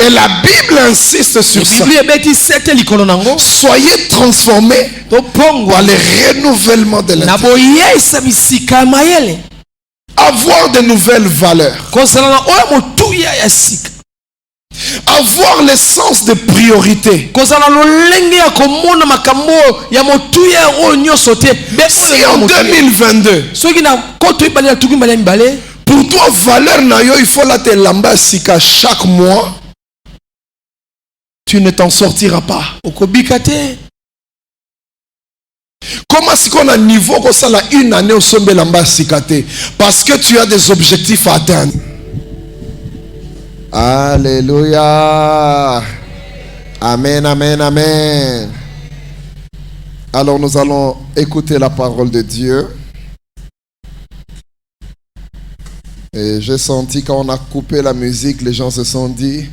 Et la Bible insiste sur ça. Soyez transformés par le renouvellement de l'intérieur. Avoir de nouvelles valeurs. Avoir le sens de priorité. Si en 2022, pour toi, valeur nayo, il faut la te lamba sika chaque mois, tu ne t'en sortiras pas. Comment est-ce qu'on a niveau comme ça, une année au sommet lamba sikate? Parce que tu as des objectifs à atteindre. Alléluia. Amen, amen, amen. Alors nous allons écouter la parole de Dieu. Et j'ai senti quand on a coupé la musique, les gens se sont dit,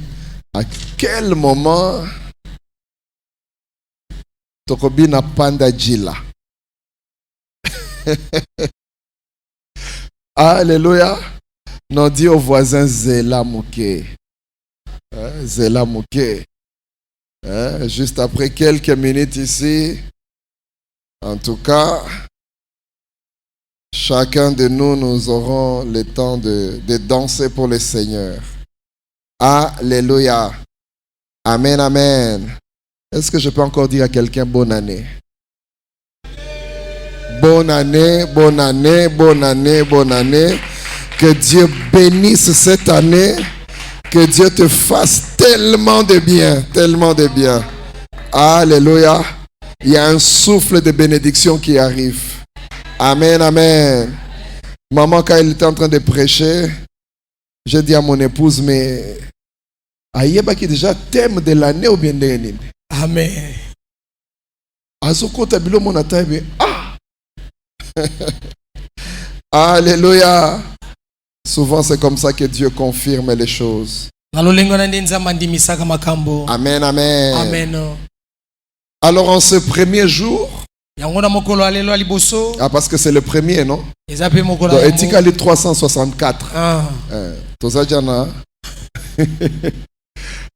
à quel moment Tokobina Panda Jila. Alléluia. Non, dit au voisin Zela Mouké. Zela Mouké. Juste après quelques minutes ici, en tout cas, chacun de nous, nous aurons le temps de danser pour le Seigneur. Alléluia. Amen, amen. Est-ce que je peux encore dire à quelqu'un bonne année? Bonne année, bonne année, bonne année, bonne année. Que Dieu bénisse cette année. Que Dieu te fasse tellement de bien, tellement de bien. Alléluia. Il y a un souffle de bénédiction qui arrive. Amen, amen. Maman, quand elle était en train de prêcher, j'ai dit à mon épouse, mais Aïeba qui déjà thème de l'année ou bien de l'année. Amen. Azoko tabilo mon ataïbe. Ah! Alléluia. Souvent, c'est comme ça que Dieu confirme les choses. Amen, amen. Amen. Alors, en ce premier jour, parce que c'est le premier, non? Donc, Etikali 364.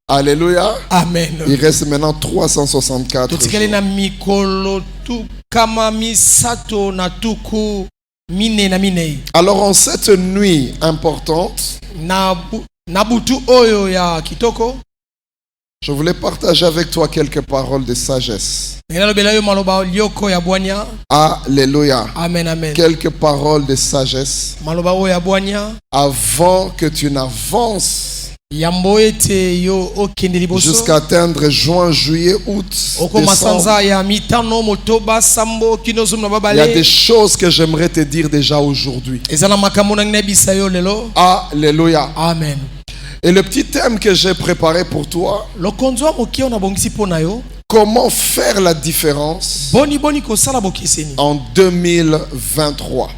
Alléluia. Amen. Il reste maintenant 364 jours. Alors en cette nuit importante, je voulais partager avec toi quelques paroles de sagesse. Alléluia. Amen, amen. Quelques paroles de sagesse avant que tu n'avances jusqu'à atteindre juin, juillet, août, décembre. Il y a des choses que j'aimerais te dire déjà aujourd'hui. Alléluia. Amen. Et le petit thème que j'ai préparé pour toi, comment faire la différence en 2023.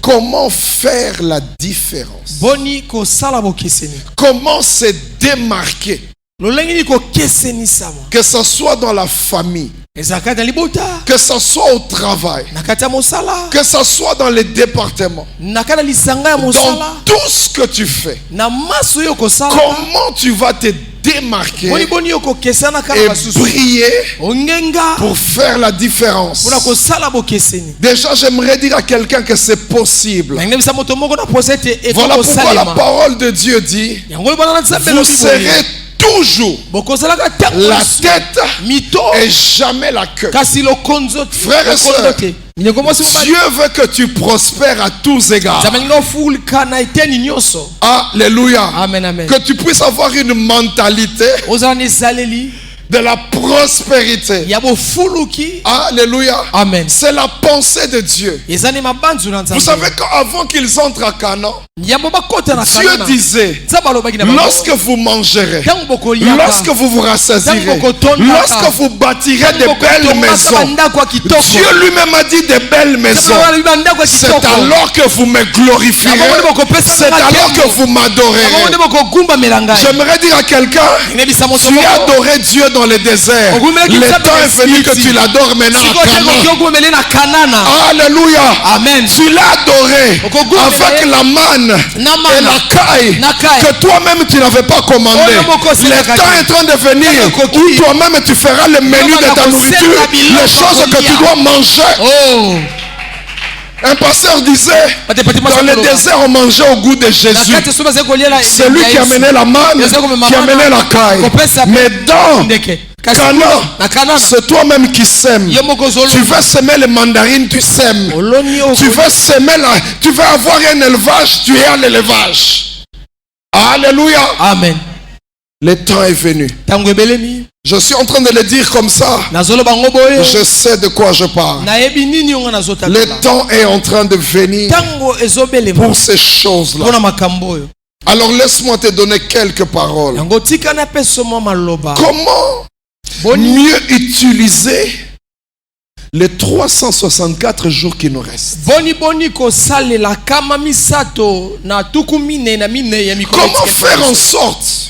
Comment faire la différence? Comment se démarquer? Que ce soit dans la famille, que ce soit au travail, que ce soit dans les départements, dans tout ce que tu fais, comment tu vas te démarquer et briller pour faire la différence. Déjà, j'aimerais dire à quelqu'un que c'est possible. Voilà pourquoi la parole de Dieu dit, vous serez toujours la tête et jamais la queue. Frères et sœurs, Dieu veut que tu prospères à tous égards. Alléluia. Amen, amen. Que tu puisses avoir une mentalité de la prospérité. Alléluia. Amen. C'est la pensée de Dieu. Vous savez qu'avant qu'ils entrent à Canaan, Dieu disait, lorsque vous mangerez, lorsque vous vous rassasirez, lorsque vous bâtirez de belles maisons, Dieu lui-même a dit de belles maisons. C'est alors que vous me glorifierez. C'est alors que vous m'adorerez. J'aimerais dire à quelqu'un, tu as adoré Dieu dans le désert. Le temps est venu que tu l'adores maintenant à Canaan. Alléluia. Amen. Tu l'as adoré avec la manne et la caille que toi-même tu n'avais pas commandé. Le temps est en train de venir où toi-même tu feras le menu de ta nourriture, les choses que tu dois manger. Un pasteur disait, dans le désert on mangeait au goût de Jésus. C'est lui qui amenait la manne, qui amenait la caille. Mais dans Canaan, c'est toi-même qui sèmes. Tu veux semer les mandarines, tu sèmes. Tu veux semer tu veux avoir un élevage, tu es à l'élevage. Alléluia. Amen. Le temps est venu. Je suis en train de le dire comme ça. Je sais de quoi je parle. Le temps est en train de venir pour ces choses-là. Alors laisse-moi te donner quelques paroles. Comment mieux utiliser les 364 jours qui nous restent? Comment faire en sorte,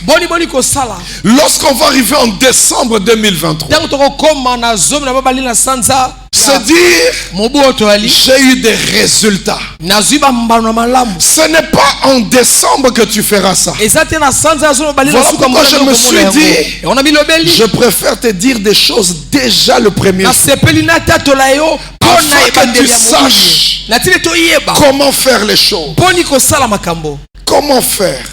lorsqu'on va arriver en décembre 2023, se dire, j'ai eu des résultats. Ce n'est pas en décembre que tu feras ça. Voilà pourquoi je me suis dit, je préfère te dire des choses déjà le premier jour, afin que tu saches comment faire les choses. Comment faire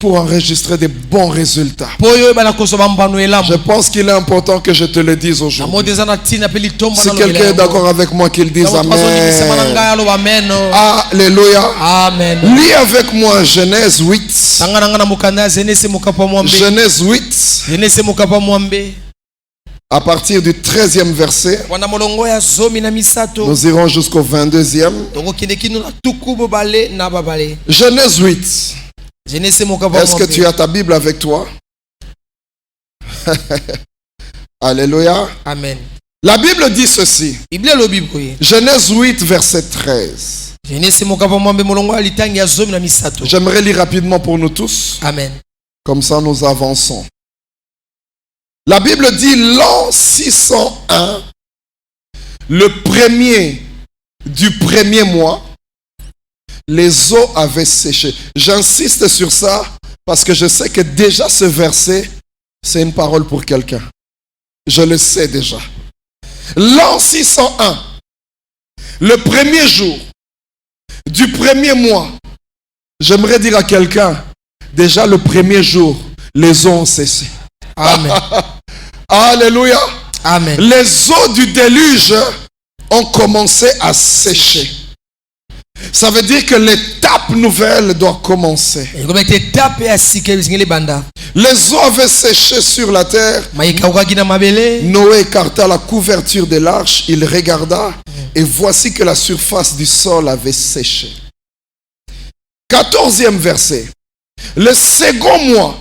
pour enregistrer des bons résultats. Je pense qu'il est important que je te le dise aujourd'hui. Si quelqu'un est d'accord avec moi, qu'il dise Amen. Alléluia. Amen. Lis avec moi Genèse 8. Genèse 8. À partir du 13e verset, nous irons jusqu'au 22e. Genèse 8. Est-ce que tu as ta Bible avec toi? Alléluia. Amen. La Bible dit ceci. Genèse 8, verset 13. J'aimerais lire rapidement pour nous tous. Amen. Comme ça, nous avançons. La Bible dit, l'an 601, le premier du premier mois, les eaux avaient séché. J'insiste sur ça parce que je sais que déjà ce verset, c'est une parole pour quelqu'un. Je le sais déjà. L'an 601, le premier jour du premier mois, j'aimerais dire à quelqu'un, déjà le premier jour, les eaux ont séché. Amen. Alléluia. Amen. Les eaux du déluge ont commencé à sécher. Ça veut dire que l'étape nouvelle doit commencer. Les eaux avaient séché sur la terre. Noé écarta la couverture de l'arche. Il regarda et voici que la surface du sol avait séché. 14e verset. Le second mois,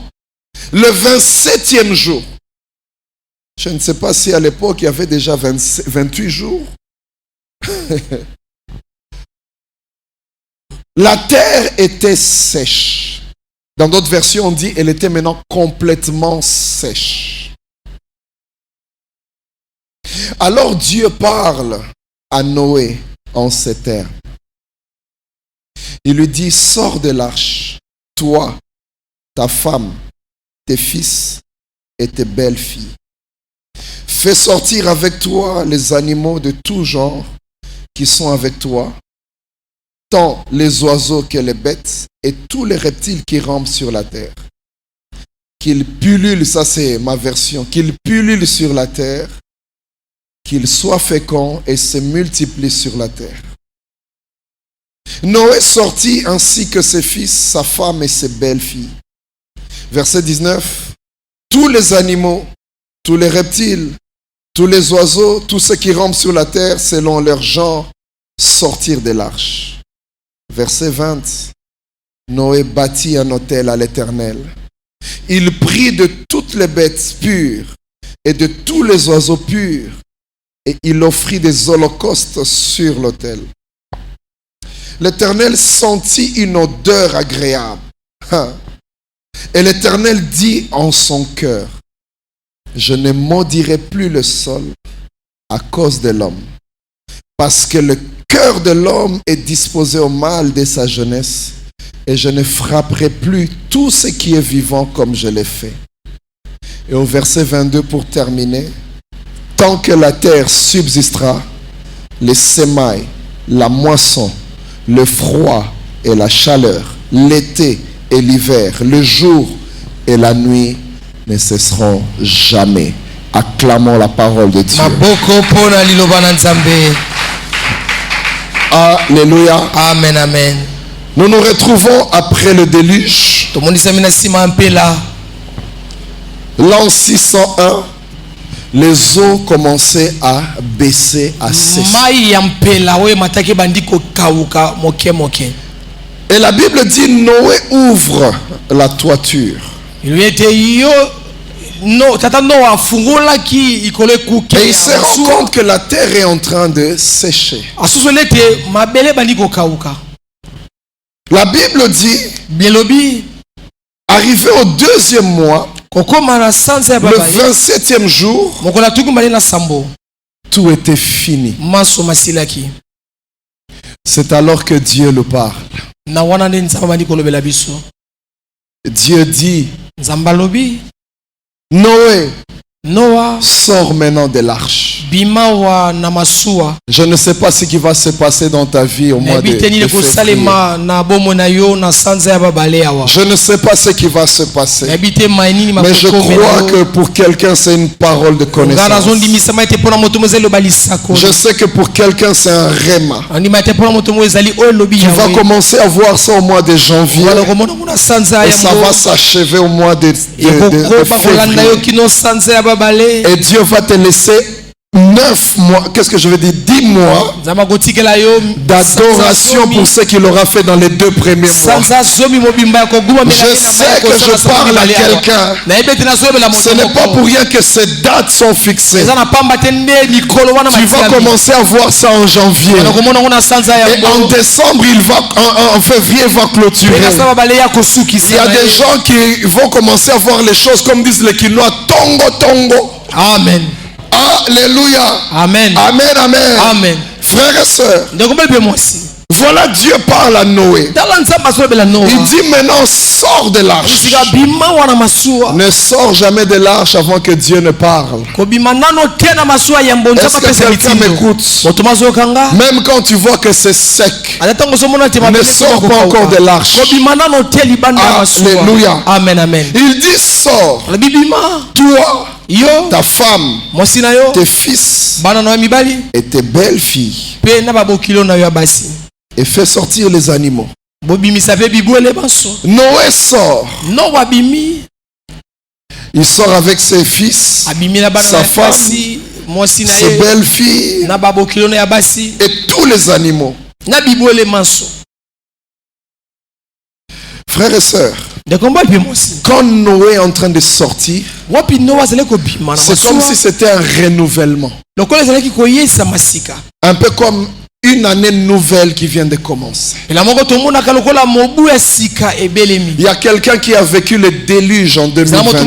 le 27e jour. Je ne sais pas si à l'époque il y avait déjà 28 jours. La terre était sèche. Dans d'autres versions, on dit qu'elle était maintenant complètement sèche. Alors Dieu parle à Noé en ces termes. Il lui dit, sors de l'arche, toi, ta femme, tes fils et tes belles filles. Fais sortir avec toi les animaux de tout genre qui sont avec toi, tant les oiseaux que les bêtes et tous les reptiles qui rampent sur la terre. Qu'ils pullulent, ça c'est ma version, qu'ils pullulent sur la terre, qu'ils soient féconds et se multiplient sur la terre. Noé sortit ainsi que ses fils, sa femme et ses belles filles. Verset 19. Tous les animaux, tous les reptiles, tous les oiseaux, tous ceux qui rampent sur la terre selon leur genre, sortirent de l'arche. Verset 20. Noé bâtit un autel à l'Éternel. Il prit de toutes les bêtes pures et de tous les oiseaux purs et il offrit des holocaustes sur l'autel. L'Éternel sentit une odeur agréable. Et l'Éternel dit en son cœur, Je ne maudirai plus le sol à cause de l'homme, parce que le cœur de l'homme est disposé au mal dès sa jeunesse, et je ne frapperai plus tout ce qui est vivant comme je l'ai fait. Et au verset 22 pour terminer, tant que la terre subsistera, les semailles, la moisson, le froid et la chaleur, l'été et l'hiver, le jour et la nuit ne cesseront jamais. Acclamons la parole de Dieu. Alléluia. Amen, amen. Nous nous retrouvons après le déluge. L'an 601, les eaux commençaient à baisser, à cesser. Et la Bible dit, Noé ouvre la toiture. Et il se rend compte que la terre est en train de sécher. La Bible dit, arrivé au deuxième mois, le 27e jour, tout était fini. C'est alors que Dieu le parle. Dieu dit, Noé, sors maintenant de l'arche. Je ne sais pas ce qui va se passer dans ta vie au mois de février. Je ne sais pas ce qui va se passer. Mais je crois que pour quelqu'un c'est une parole de connaissance. Je sais que pour quelqu'un c'est un rhéma. Tu vas commencer à voir ça au mois de janvier. Et ça va s'achever au mois de février. Et Dieu va te laisser 9 mois, qu'est-ce que je veux dire, 10 mois d'adoration pour ce qu'il aura fait dans les 2 premiers mois. Je sais que je parle à quelqu'un. Ce n'est pas pour rien que ces dates sont fixées. Tu vas commencer à voir ça en janvier. Et en décembre, en février, il va clôturer. Il y a des gens qui vont commencer à voir les choses comme disent les Quinois, tongo tongo. Amen. Alléluia. Amen. Amen, amen. Amen. Frères et sœurs, voilà Dieu parle à Noé. Il dit maintenant sors de l'arche. Ne sors jamais de l'arche avant que Dieu ne parle. Est-ce que quelqu'un m'écoute? Même quand tu vois que c'est sec, ne sors pas encore de l'arche. Alléluia. Amen, amen. Il dit sors. Toi, ta femme, tes fils et tes belles filles, et fais sortir les animaux. Noé sort. Il sort avec ses fils, sa femme, ses belles filles et tous les animaux. Frères et sœurs, quand Noé est en train de sortir, c'est comme si c'était un renouvellement. Un peu comme une année nouvelle qui vient de commencer. Il y a quelqu'un qui a vécu le déluge en 2022.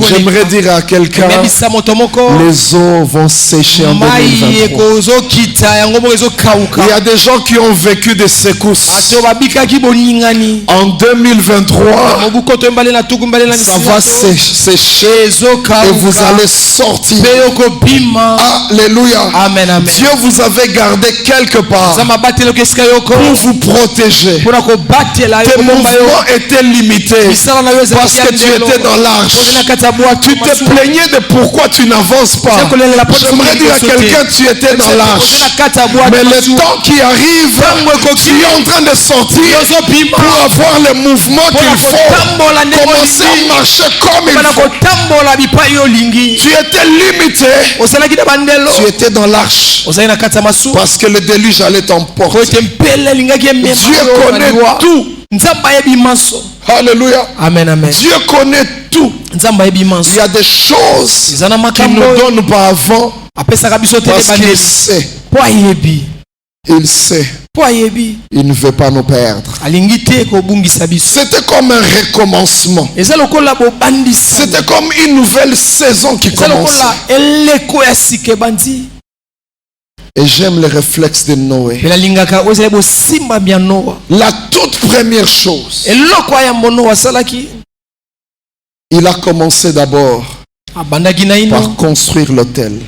J'aimerais dire à quelqu'un, les eaux vont sécher en 2023. Il y a des gens qui ont vécu des secousses. En 2023, ça va sécher et vous allez sortir. Alléluia. Amen, amen. Dieu vous avait gardé quelque part pour vous protéger. Tes mouvements étaient limités parce que tu étais dans l'arche. Tu te plaignais de pourquoi tu n'avances pas. J'aimerais dire à quelqu'un, tu étais dans l'arche. Mais le temps qui arrive, tu es en train de sortir pour avoir le mouvement qu'il faut. Commencer à marcher comme il faut. Tu étais limité. Tu étais dans l'arche. Parce que le déluge allait t'emporter. Dieu connaît tout. Alléluia. Amen, amen. Dieu connaît tout. Il y a des choses qu'il ne nous donne pas avant parce qu'il sait. Il sait. Il ne veut pas nous perdre. C'était comme un recommencement. C'était comme une nouvelle saison qui commençait. Et j'aime les réflexes de Noé. La toute première chose, il a commencé d'abord par construire l'autel.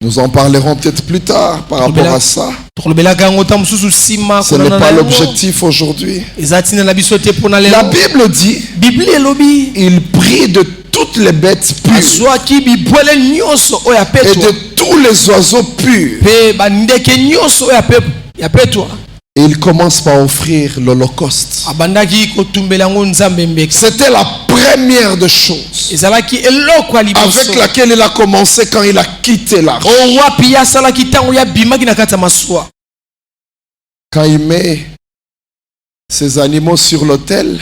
Nous en parlerons peut-être plus tard par rapport à ça. Ce n'est pas l'objectif aujourd'hui. La Bible dit, il prit de toutes les bêtes pures et de tous les oiseaux purs. Et il commence par offrir l'holocauste. C'était la première des choses avec laquelle il a commencé quand il a quitté l'arche. Quand il met ses animaux sur l'autel,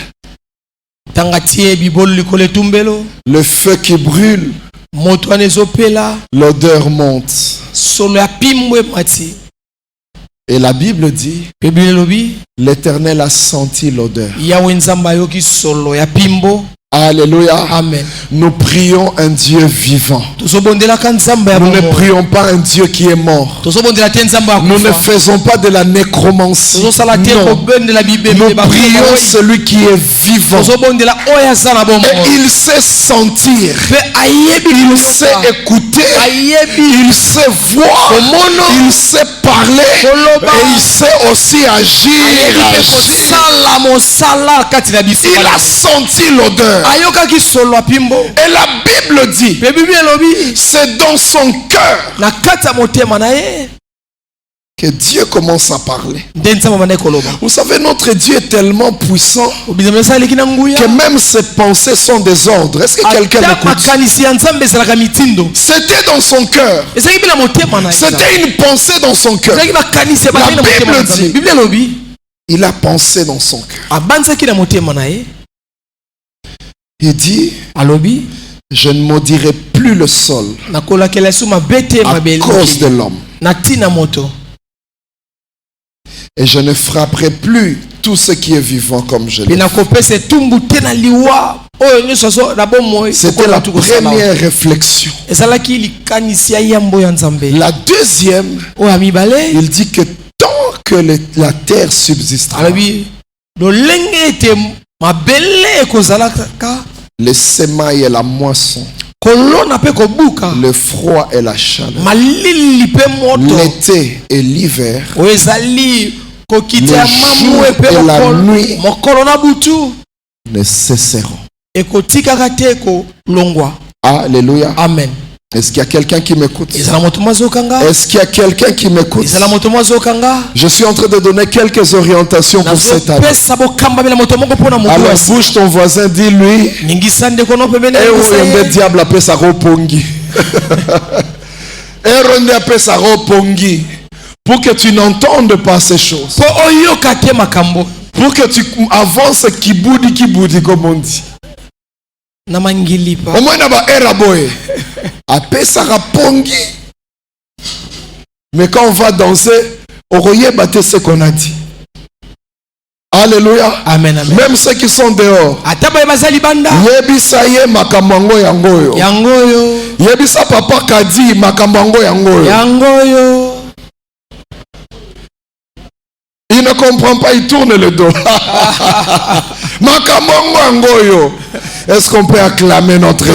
le feu qui brûle, l'odeur monte. Et la Bible dit, l'Éternel a senti l'odeur. Alléluia. Amen. Nous prions un Dieu vivant. Nous ne prions pas un Dieu qui est mort. Nous ne faisons pas de la nécromancie. Non. Nous prions celui qui est vivant. Et il sait sentir. Il sait écouter. Il sait voir. Il sait parler. Et il sait aussi agir. Il a senti l'odeur. Et la Bible dit, c'est dans son cœur que Dieu commence à parler. Vous savez, notre Dieu est tellement puissant que même ses pensées sont désordres. Est-ce que quelqu'un m'écoute? C'était dans son cœur. C'était une pensée dans son cœur. La Bible dit, il a pensé dans son cœur. Il dit, je ne maudirai plus le sol à cause de l'homme. Et je ne frapperai plus tout ce qui est vivant comme je l'ai fait. C'était la première réflexion. La deuxième, il dit que tant que la terre subsistera, le semail et la moisson, le froid et la chaleur, l'été et l'hiver, le jour et la nuit ne cesseront. Alléluia. Amen. Est-ce qu'il y a quelqu'un qui m'écoute? Est-ce qu'il y a quelqu'un qui m'écoute? Je suis en train de donner quelques orientations pour cette année. Alors bouge ton voisin, dis-lui, diable appelle ça ropongi. Pour que tu n'entendes pas ces choses. Pour que tu avances kiboudi comme on dit. Au moins naba eraboye. Appelle ça rapongi. Mais quand on va danser, on regarde ce qu'on a dit. Alléluia. Amen, amen. Même ceux qui sont dehors. Yebisa ye makamango yangoyo. Yangoyo. Yebisa papa kadi makamango yangoyo. Yangoyo. Il ne comprend pas, il tourne le dos. Makamango yangoyo. Est-ce qu'on peut acclamer notre Dieu?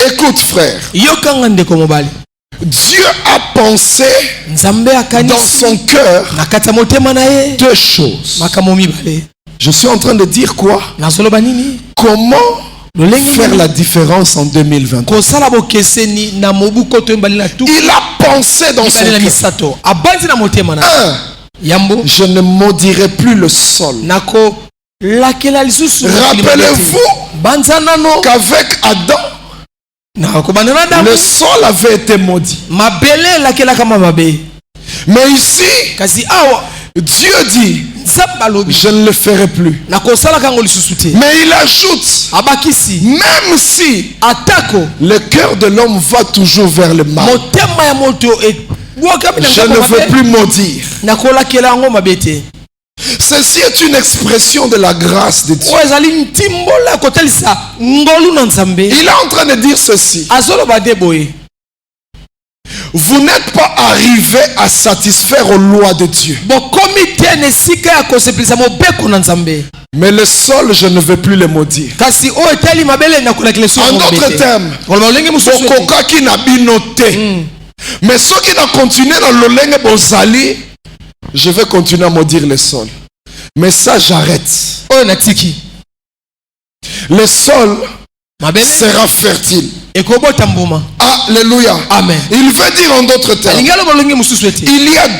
Écoute frère. Dieu a pensé dans son cœur deux choses. Je suis en train de dire quoi? Comment faire la différence en 2020? Il a pensé dans son cœur. Je ne maudirai plus le sol. Rappelez-vous qu'avec Adam, le sol avait été maudit. Mais ici, Dieu dit, je ne le ferai plus. Mais il ajoute, même si le cœur de l'homme va toujours vers le mal, je ne veux plus maudire. Ceci est une expression de la grâce de Dieu. Il est en train de dire ceci. Vous n'êtes pas arrivé à satisfaire aux lois de Dieu. Mais le sol, je ne veux plus le maudire. En d'autres termes, mais ceux qui n'ont continué dans le lenge bozali, je vais continuer à maudire le sol. Mais ça, j'arrête. Le sol sera fertile. Alléluia. Amen. Il veut dire en d'autres termes, il y a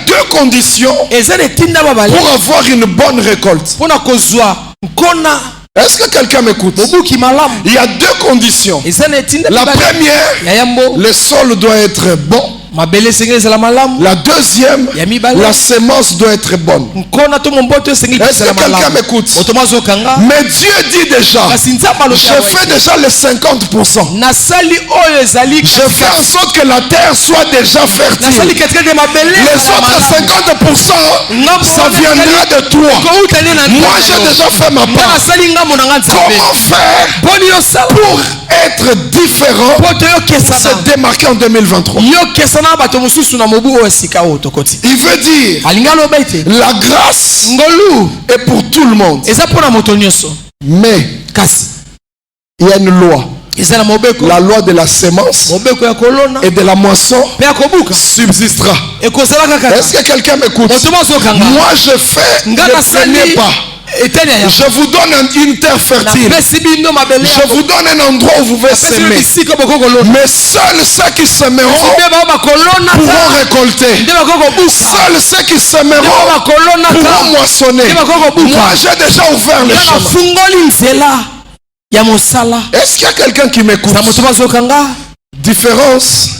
deux conditions pour avoir une bonne récolte. Est-ce que quelqu'un m'écoute? Il y a deux conditions. La première, le sol doit être bon. La deuxième, la semence doit être bonne. Est-ce que quelqu'un m'écoute? Mais Dieu dit déjà, je fais déjà les 50%. Je fais en sorte que la terre soit déjà fertile. Les autres 50%, ça viendra de toi. Moi, j'ai déjà fait ma part. Comment faire pour être différent, pour se démarquer en 2023? Il veut dire, la grâce est pour tout le monde. Mais il y a une loi. La loi de la semence et de la moisson subsistera. Est-ce que quelqu'un m'écoute? Moi, je fais le premier pas. Je vous donne une terre fertile. Je vous donne un endroit où vous pouvez semer. Mais seuls ceux qui semeront pourront récolter. Seuls ceux qui semeront pourront moissonner. Moi, j'ai déjà ouvert le chemin. Est-ce qu'il y a quelqu'un qui m'écoute? Différence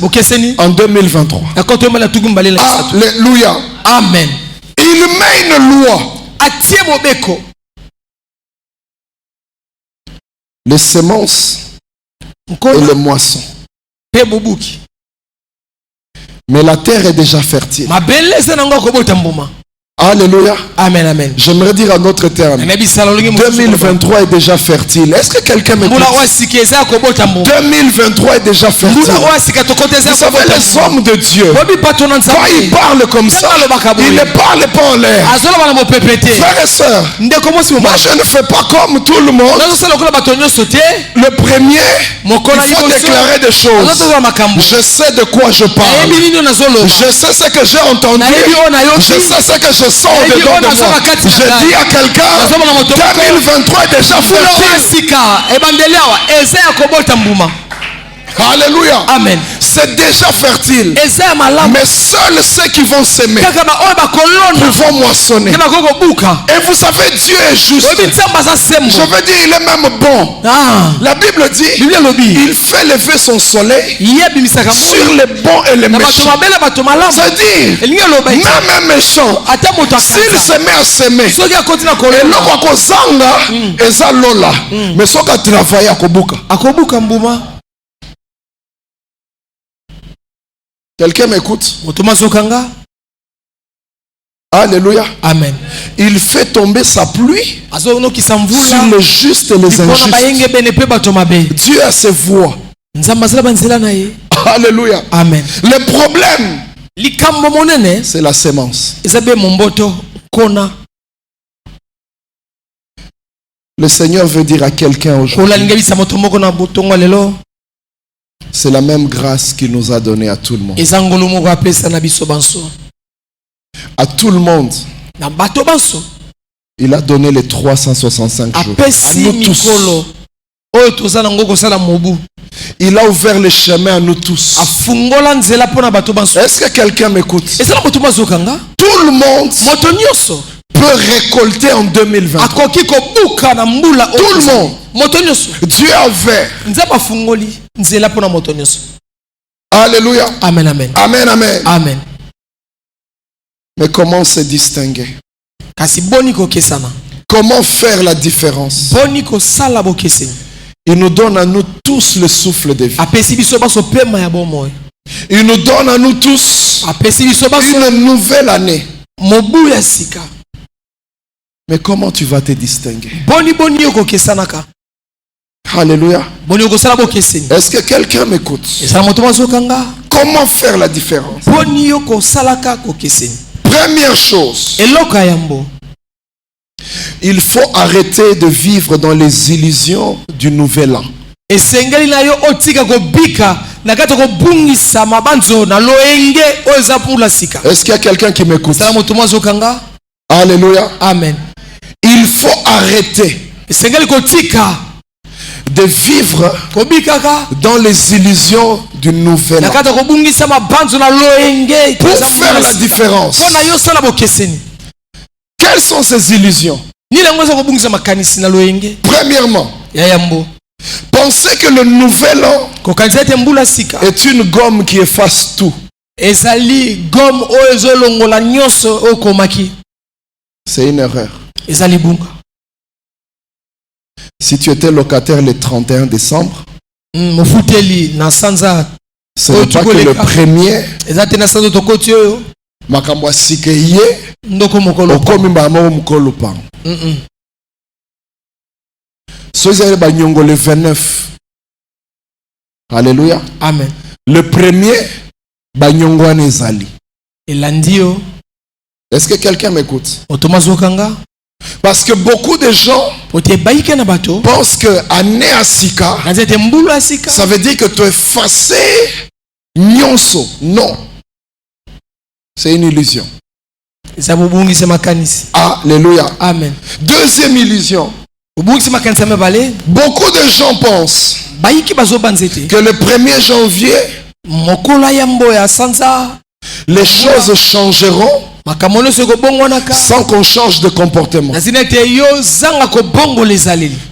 en 2023. Alléluia. Amen. Il met une loi. Les semences et les moissons. Mais la terre est déjà fertile. Alléluia. Amen, amen. J'aimerais dire en d'autres termes, 2023 est déjà fertile. Est-ce que quelqu'un m'écoute? 2023 est déjà fertile. Vous savez, les hommes de Dieu, quand ils parlent comme ça, ils ne parlent pas en l'air. Frères et sœurs, moi je ne fais pas comme tout le monde. Le premier, il faut déclarer des choses. Je sais de quoi je parle. Je sais ce que j'ai entendu. Je sais ce que je sens dedans de moi. Je dis à quelqu'un, 2023 est déjà fertile. Alléluia. Amen. C'est déjà fertile. Mais seuls ceux qui vont s'aimer pourront moissonner. Et vous savez, Dieu est juste. Je veux dire, il est même bon. La Bible dit, il fait lever son soleil sur les bons et les méchants. C'est-à-dire, même un méchant, s'il se met à s'aimer, et l'autre zanga et ça lola, mais ce qu'il travaille à Kobuka. Quelqu'un m'écoute? Alléluia. Amen. Il fait tomber sa pluie sur les justes et les injustes. Dieu a ses voies. Alléluia. Amen. Le problème, c'est la semence. Le Seigneur veut dire à quelqu'un aujourd'hui, c'est la même grâce qu'il nous a donnée à tout le monde. À tout le monde. Il a donné les 365 jours. À nous tous. Il a ouvert le chemin à nous tous. Est-ce que quelqu'un m'écoute? Tout le monde peut récolter en 2020. Tout le monde. Dieu a ouvert. Alléluia. Amen, amen. Amen, amen. Amen. Mais comment se distinguer? Comment faire la différence? Il nous donne à nous tous le souffle de vie. Il nous donne à nous tous une nouvelle année. Mais comment tu vas te distinguer? Alléluia. Est-ce que quelqu'un m'écoute? Comment faire la différence? Première chose, il faut arrêter de vivre dans les illusions du nouvel an. Est-ce qu'il y a quelqu'un qui m'écoute? Alléluia. Amen. Il faut arrêter de vivre dans les illusions du nouvel an. Pour faire la différence, quelles sont ces illusions? Premièrement, pensez que le nouvel an est une gomme qui efface tout. C'est une erreur. Si tu étais locataire le 31 décembre, ce n'est pas que le premier le 29. Alléluia. Amen. Le premier est-ce que quelqu'un m'écoute? Parce que beaucoup de gens pensent que année asika, ça veut dire que tu es effacé nyonso. Non. C'est une illusion. Alléluia. Amen. Deuxième illusion. Beaucoup de gens pensent que le 1er janvier, les choses changeront sans qu'on change de comportement.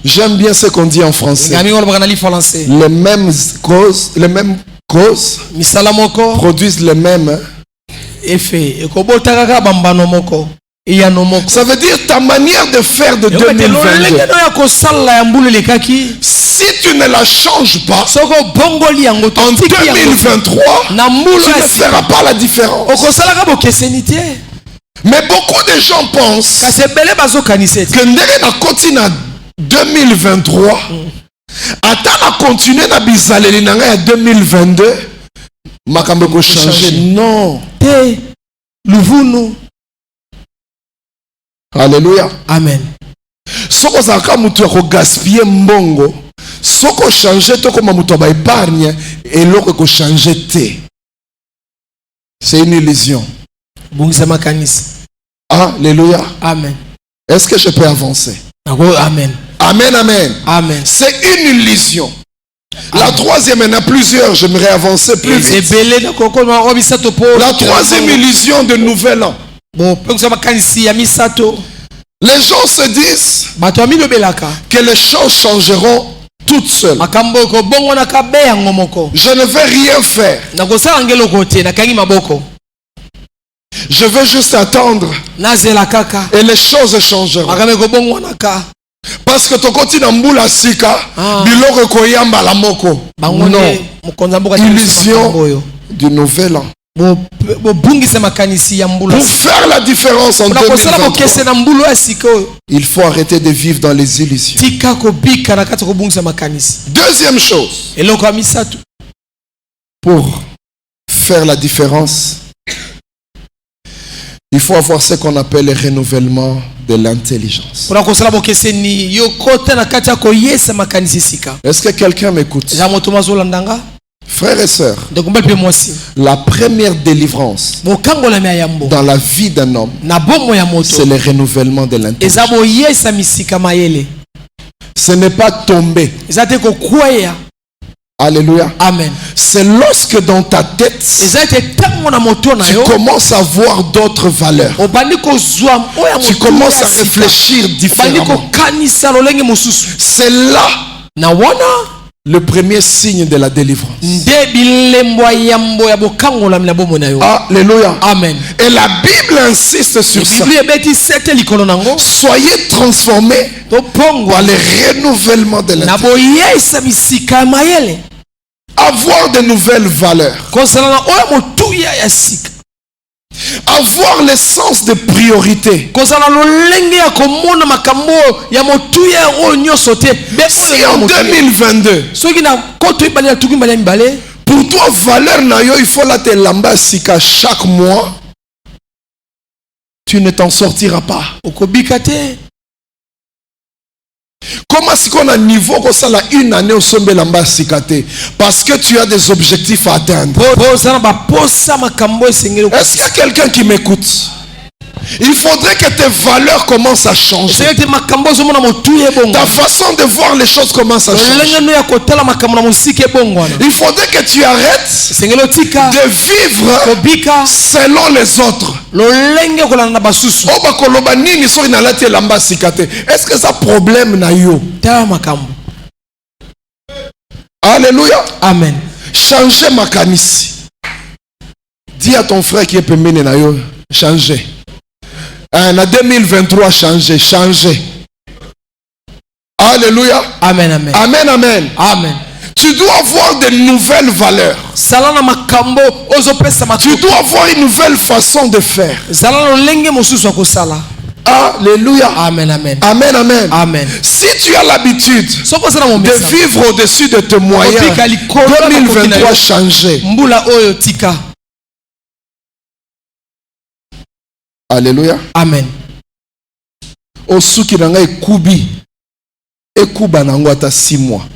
J'aime bien ce qu'on dit en français. Les mêmes causes produisent les mêmes effets. Ça veut dire ta manière de faire de 2022. Si tu ne la changes pas, en 2023, tu ne feras pas la différence. Mais beaucoup de gens pensent que ndenge na continue en 2023, attends à continuer na bizaleli nanga ya 2022, makambo ko changer. Non. Alléluia. Amen. Soko zaka mutu ya ko gaspiller mbongo, soko changer to koma mutu ba épargne et loko ko changer te. C'est une illusion. Alléluia. Amen. Est-ce que je peux avancer? Amen. Amen, amen. Amen. C'est une illusion. La troisième, il y en a plusieurs, j'aimerais avancer plus vite. La troisième illusion de nouvel an. Les gens se disent que les choses changeront toutes seules. Je ne vais rien faire. Je veux juste attendre et les choses changeront. Parce que ton côté n'amboula sika biloko koyamba la moko. Non. Illusion du nouvel an. Pour faire la différence en 2023, il faut arrêter de vivre dans les illusions. Deuxième chose, pour faire la différence, il faut avoir ce qu'on appelle le renouvellement de l'intelligence. Est-ce que quelqu'un m'écoute? Frères et sœurs, la première délivrance dans la vie d'un homme, c'est le renouvellement de l'intelligence. Ce n'est pas tomber. Alléluia. Amen. C'est lorsque dans ta tête, tu commences à voir d'autres valeurs. Tu commences à réfléchir différemment. C'est là le premier signe de la délivrance. Alléluia. Amen. Et la Bible insiste sur ça. Soyez transformés par le renouvellement de l'intérieur. Avoir de nouvelles valeurs. Avoir le sens de priorité. Si en 2022, pour toi, valeur nayo, il faut la te lamba sika chaque mois, tu ne t'en sortiras pas. Comment est-ce qu'on a niveau comme ça, une année au sommet lamba sikate? Parce que tu as des objectifs à atteindre. Est-ce qu'il y a quelqu'un qui m'écoute? Il faudrait que tes valeurs commencent à changer. Ta façon de voir les choses commence à changer. Il faudrait que tu arrêtes de vivre selon les autres. Est-ce que ça problème na yo? Alléluia. Amen. Changer ma canisse. Dis à ton frère qui est pemene na yo, changer. En 2023, changer. Alléluia. Amen, amen. Amen, amen. Amen. Tu dois avoir de nouvelles valeurs. Tu dois avoir une nouvelle façon de faire. Alléluia. Amen, amen. Amen, amen. Amen. Si tu as l'habitude de vivre au-dessus de tes moyens, 2023 changer. Alléluia. Amen. Osuki nanga ekubi. Ekuba nango ata 6 mois.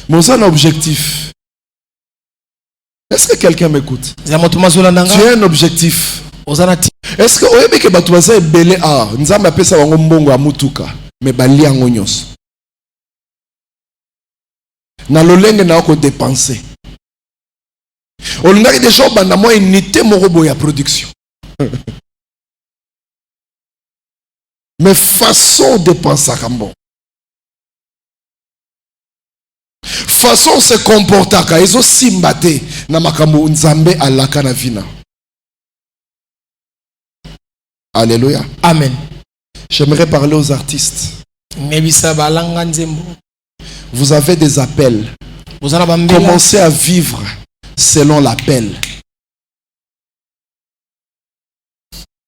Mais on a un objectif. Est-ce que quelqu'un m'écoute? Tu as un objectif. Est-ce que oyebi ke batu baza ebele a nzambe apesa bango mbongo ya mutuka me bali yango nyonso. Na lolenge na ko dépenser. Olingaki déjà banda mo unité moko boya ya production. Mais façon de penser comme bon. Façon se comporter ka ezo simbate na makambo nzambe alaka na vina. Alléluia. Amen. J'aimerais parler aux artistes. Vous avez des appels. Commencez à vivre selon l'appel.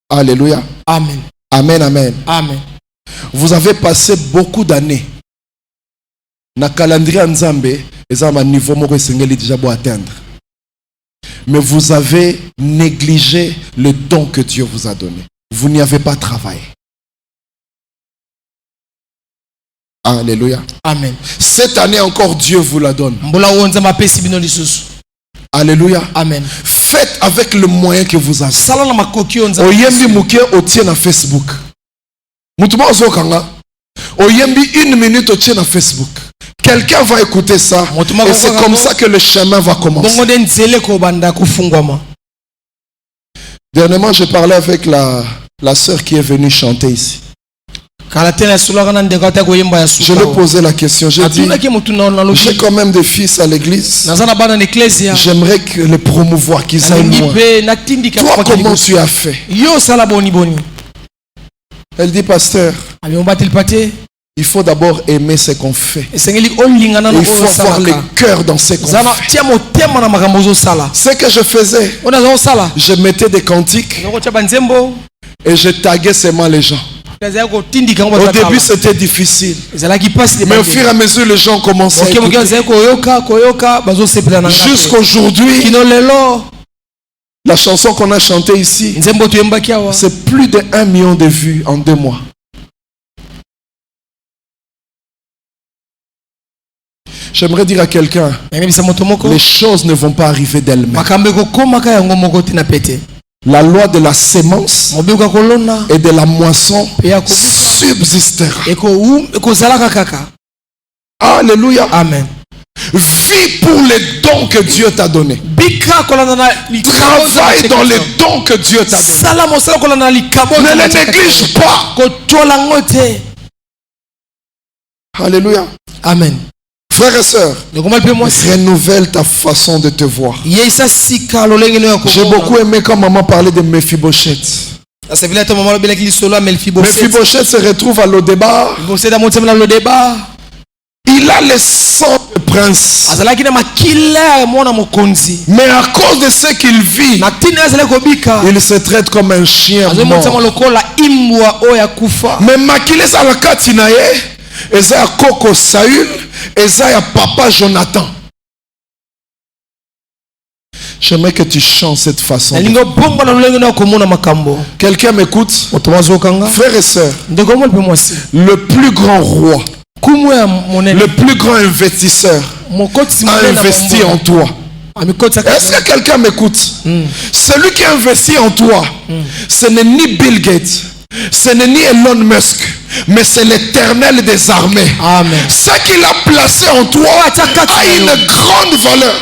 Alléluia. Amen. Amen, amen. Amen. Vous avez passé beaucoup d'années. Na calendrier Nzambe, ezama niveau moko esengeli déjà pour atteindre. Mais vous avez négligé le don que Dieu vous a donné. Vous n'y avez pas travaillé. Alléluia. Amen. Cette année encore, Dieu vous la donne. Alléluia. Amen. Faites avec le moyen que vous avez. Oyembi muke otie na Facebook. Mutuma ozokanga. Oyembi 1 minute otie na Facebook. Quelqu'un va écouter ça. Et c'est comme ça que le chemin va commencer. Dernièrement, je parlais avec la sœur qui est venue chanter ici. Je lui ai posé la question. J'ai dit, j'ai quand même des fils à l'église. J'aimerais que les promouvoir, qu'ils aillent loin. Toi, comment tu as fait? Elle dit, pasteur, il faut d'abord aimer ce qu'on fait. Il faut avoir le cœur dans ce qu'on fait. Ce que je faisais, je mettais des cantiques et je taguais seulement les gens. Au début c'était difficile, mais au fur et à mesure les gens commencent à écouter. Jusqu'aujourd'hui, la chanson qu'on a chantée ici, c'est plus de 1 million de vues en 2 mois. J'aimerais dire à quelqu'un, les choses ne vont pas arriver d'elles-mêmes. La loi de la sémence et de la moisson subsistera. Alléluia. Amen. Vis pour les dons que Dieu t'a donnés. Travaille dans les dons que Dieu t'a donnés. Ne les néglige pas. Alléluia. Amen. Frères et sœurs, renouvelle ta façon de te voir. J'ai beaucoup aimé quand maman parlait de Mephibosheth. Mephibosheth se retrouve à Lo-Débar. Il a le sang de prince. Mais à cause de ce qu'il vit, il se traite comme un chien mort. Mais Makile Salakati naye, Eza Koko Saül, Eza Papa Jonathan. J'aimerais que tu chantes cette façon. Quelqu'un m'écoute? Frères et sœurs, le plus grand roi, le plus grand investisseur a investi en toi. Est-ce que quelqu'un m'écoute? Celui qui investit en toi, ce n'est ni Bill Gates, ce n'est ni Elon Musk, mais c'est l'Éternel des armées. Amen. Ce qu'il a placé en toi a une grande valeur.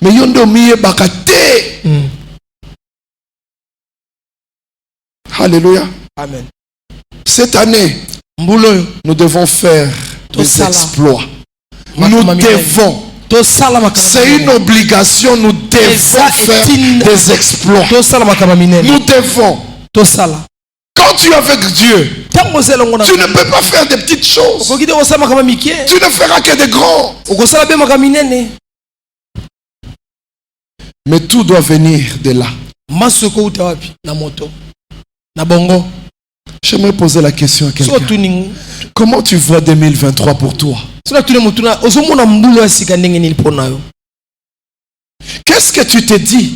Mais yondo miye bakate. Alléluia. Amen. Cette année, nous devons faire des exploits. Nous devons. C'est une obligation. Nous devons faire des exploits. Nous devons. Quand tu es avec Dieu, tu ne peux pas faire des petites choses. Tu ne feras que des grands. Mais tout doit venir de là. J'aimerais poser la question à quelqu'un. Comment tu vois 2023 pour toi? Qu'est-ce que tu te dis?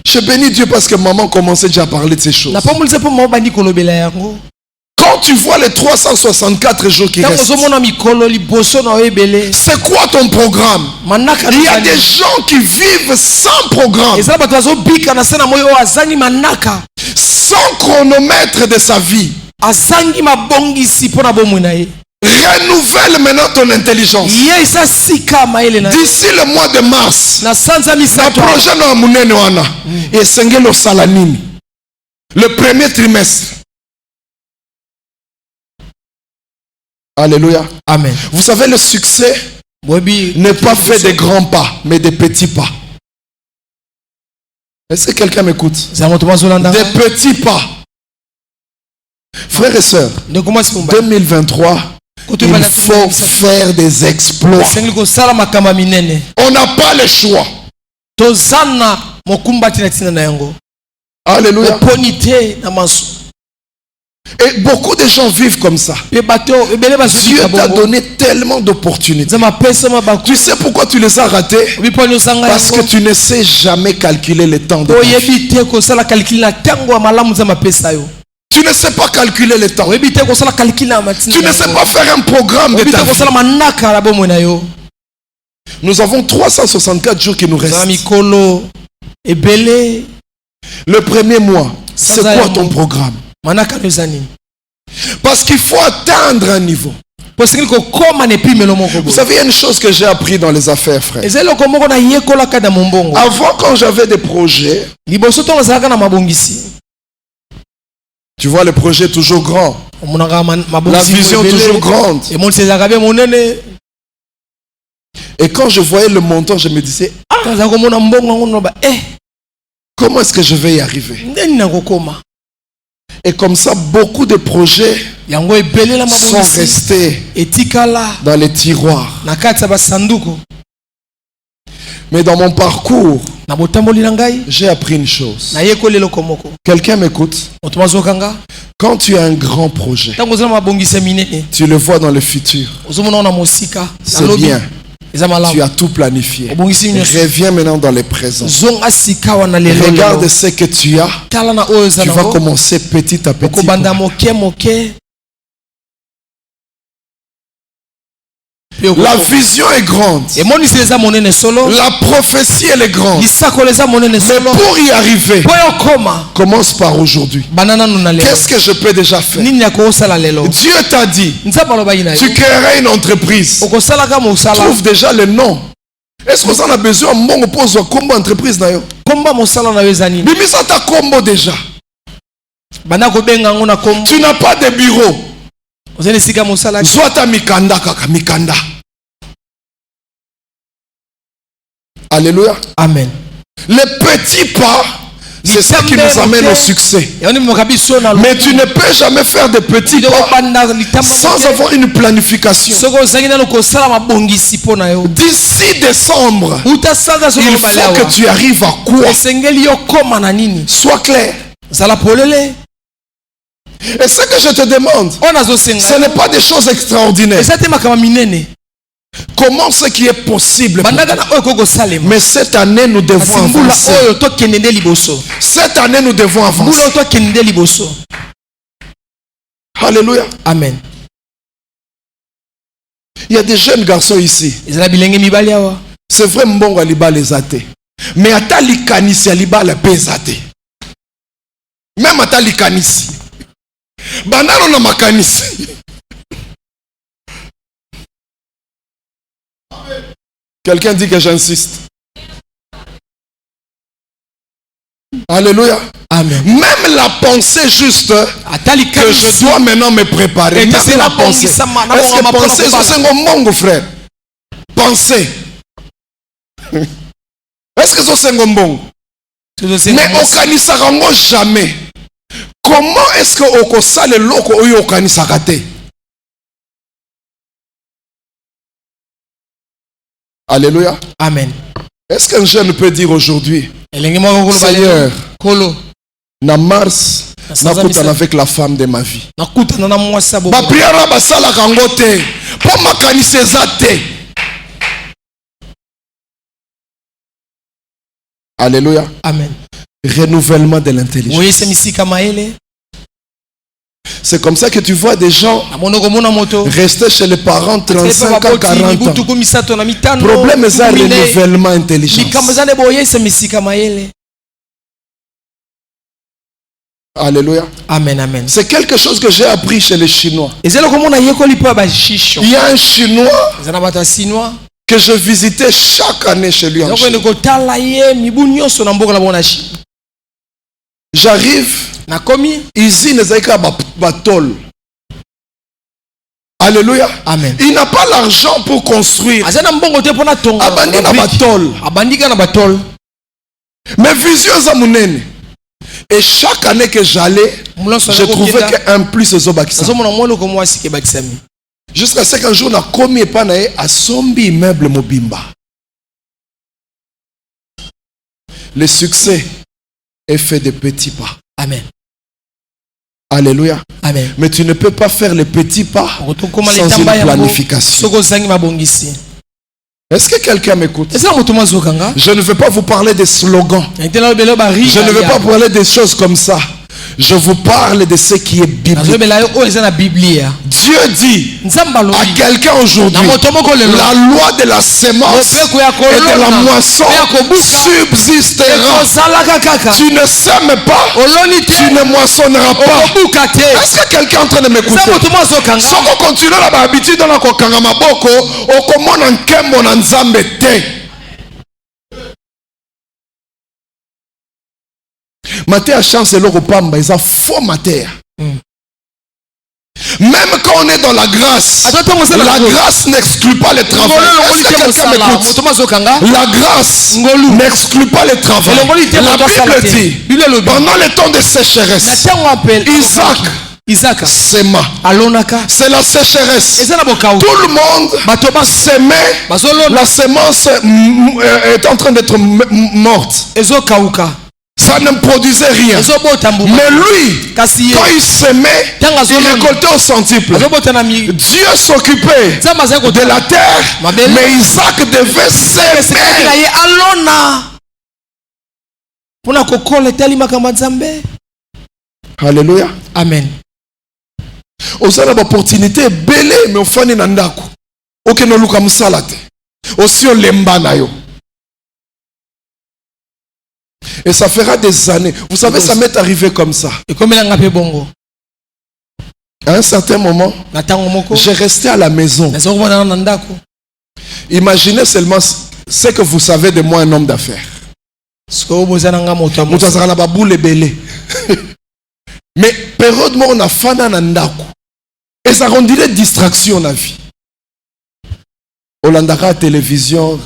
Je bénis Dieu parce que maman commençait déjà à parler de ces choses. Quand tu vois les 364 jours qui restent, c'est quoi ton programme? Il y a des gens qui vivent sans programme, sans chronomètre de sa vie. Renouvelle maintenant ton intelligence. D'ici le mois de mars, le premier trimestre. Alléluia. Amen. Vous savez, le succès n'est pas fait de grands pas, mais de petits pas. Est-ce que quelqu'un m'écoute? Des petits pas. Frères et sœurs, 2023, il faut faire des exploits. On n'a pas le choix. Alléluia. Et beaucoup de gens vivent comme ça. Dieu t'a donné tellement d'opportunités. Tu sais pourquoi tu les as ratées? Parce que tu ne sais jamais calculer le temps de ta vie. Tu ne sais pas calculer le temps. Tu ne sais pas faire un programme de ta vie. Nous avons 364 jours qui nous restent. Le premier mois, c'est quoi ton programme? Parce qu'il faut atteindre un niveau. Vous savez, il y a une chose que j'ai appris dans les affaires, frère. Avant, quand j'avais des projets, tu vois, le projet est toujours grand. La vision est toujours grande. Et quand je voyais le montant, je me disais, comment est-ce que je vais y arriver? Et comme ça, beaucoup de projets sont restés dans les tiroirs. Mais dans mon parcours, j'ai appris une chose. Quelqu'un m'écoute? Quand tu as un grand projet, tu le vois dans le futur. C'est bien. Tu as tout planifié. Reviens maintenant dans le présent. Regarde ce que tu as. Tu vas commencer petit à petit. La vision est grande. La prophétie elle est grande. Mais pour y arriver, commence par aujourd'hui. Qu'est-ce que je peux déjà faire? Dieu t'a dit, tu créeras une entreprise. Trouve déjà le nom. Est-ce que ça a besoin de poser un combo entreprise? Bimisa ta combo déjà. Tu n'as pas de bureau. Zwata mikanda kaka mikanda. Alléluia. Amen. Les petits pas, c'est ça qui nous amène au succès. Mais tu ne peux jamais faire de petits pas sans avoir une planification. D'ici décembre, il faut que tu arrives à quoi? Sois clair. Et ce que je te demande, ce n'est pas des choses extraordinaires. Comment ce qui est possible? Mais cette année, nous devons avancer. Cette année, nous devons avancer. Alléluia. Amen. Il y a des jeunes garçons ici. C'est vrai, mbongo aliba les athées. Mais atali kanisi aliba la pesate. Même atali kanisi. Banano na makanisi. Quelqu'un dit que j'insiste. Alléluia. Amen. Même la pensée juste que je dois maintenant me préparer. Même la pensée. Est-ce que penser, c'est un mongo, frère? Penser. Est-ce que c'est un mongo? Mais au kanisakarango jamais. Comment est-ce que au kosa le loko oyo au kanisakate? Alléluia. Amen. Est-ce qu'un jeune peut dire aujourd'hui, Seigneur, na mars, nakutana avec la femme de ma vie. Ma prière basala kangote, pour ma kanisezate. Alléluia. Amen. Renouvellement de l'intelligence. C'est comme ça que tu vois des gens rester chez les parents 35 ans, 40 ans. Problème est un renouvellement intelligent. Alléluia. Amen, amen. C'est quelque chose que j'ai appris chez les Chinois. Il y a un Chinois que je visitais chaque année chez lui en Chine. J'arrive, ici, batol. Alléluia. Amen. Il n'a pas l'argent pour construire. Batol. Mais vision zamunene. Et chaque année que j'allais, je trouvais qu'un plus jusqu'à ce qu'un jour, on a commis à Sombi immeuble Mobimba. Le succès est fait de petits pas. Amen. Alléluia. Amen. Mais tu ne peux pas faire les petits pas sans une planification. Est-ce que quelqu'un m'écoute? Je ne veux pas vous parler des slogans. Je ne veux pas parler des choses comme ça. Je vous parle de ce qui est biblique. Dieu dit à quelqu'un aujourd'hui, la loi de la semence et de la moisson subsistera. Tu ne sèmes pas, tu ne moissonneras pas. Est-ce que quelqu'un est en train de m'écouter? Si on continue la habitude dans la kokangamaboko, on commande un kembo na nzambe te. Maté a chance l'eau pamba, ils ont faux maté. Même quand on est dans la grâce n'exclut pas les travaux. Est-ce que quelqu'un m'écoute? La grâce n'exclut pas les travaux. La Bible dit, pendant le temps de sécheresse, Isaac sema. C'est la sécheresse. Tout le monde s'aimait. La semence est en train d'être morte. Ça ne produisait rien. Mais lui, quand il s'aimait, il récoltait au centuple. Dieu s'occupait de la terre, mais Isaac devait s'aimer. Alléluia. Amen. Aux opportunités belle, mais au fond nandako. Aucun luka musalate. Aussi on lemba na yo. Et ça fera des années. Vous savez, ça m'est arrivé comme ça. À un certain moment, j'ai resté à la maison. Imaginez seulement ce que vous savez de moi, un homme d'affaires. Mais période moi on a fana nandako. Et ça rendirait distraction la vie. Olandara télévision.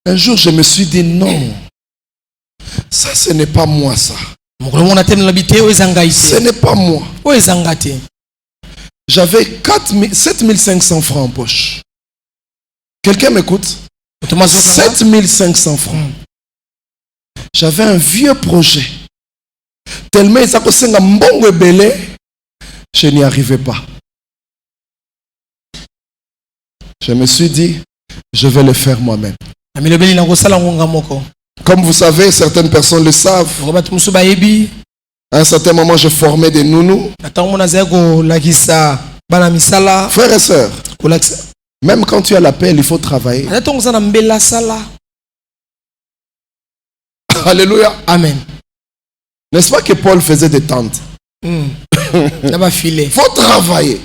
Un jour, je me suis dit non. Ça, ce n'est pas moi, ça. Ce n'est pas moi. J'avais 7500 francs en poche. Quelqu'un m'écoute? 7500 francs. J'avais un vieux projet. Tellement je n'y arrivais pas. Je me suis dit, je vais le faire moi-même. Comme vous savez, certaines personnes le savent. À un certain moment, je formais des nounous. Frères et sœurs, même quand tu as l'appel, il faut travailler. Alléluia. Amen. N'est-ce pas que Paul faisait des tentes? Il faut travailler.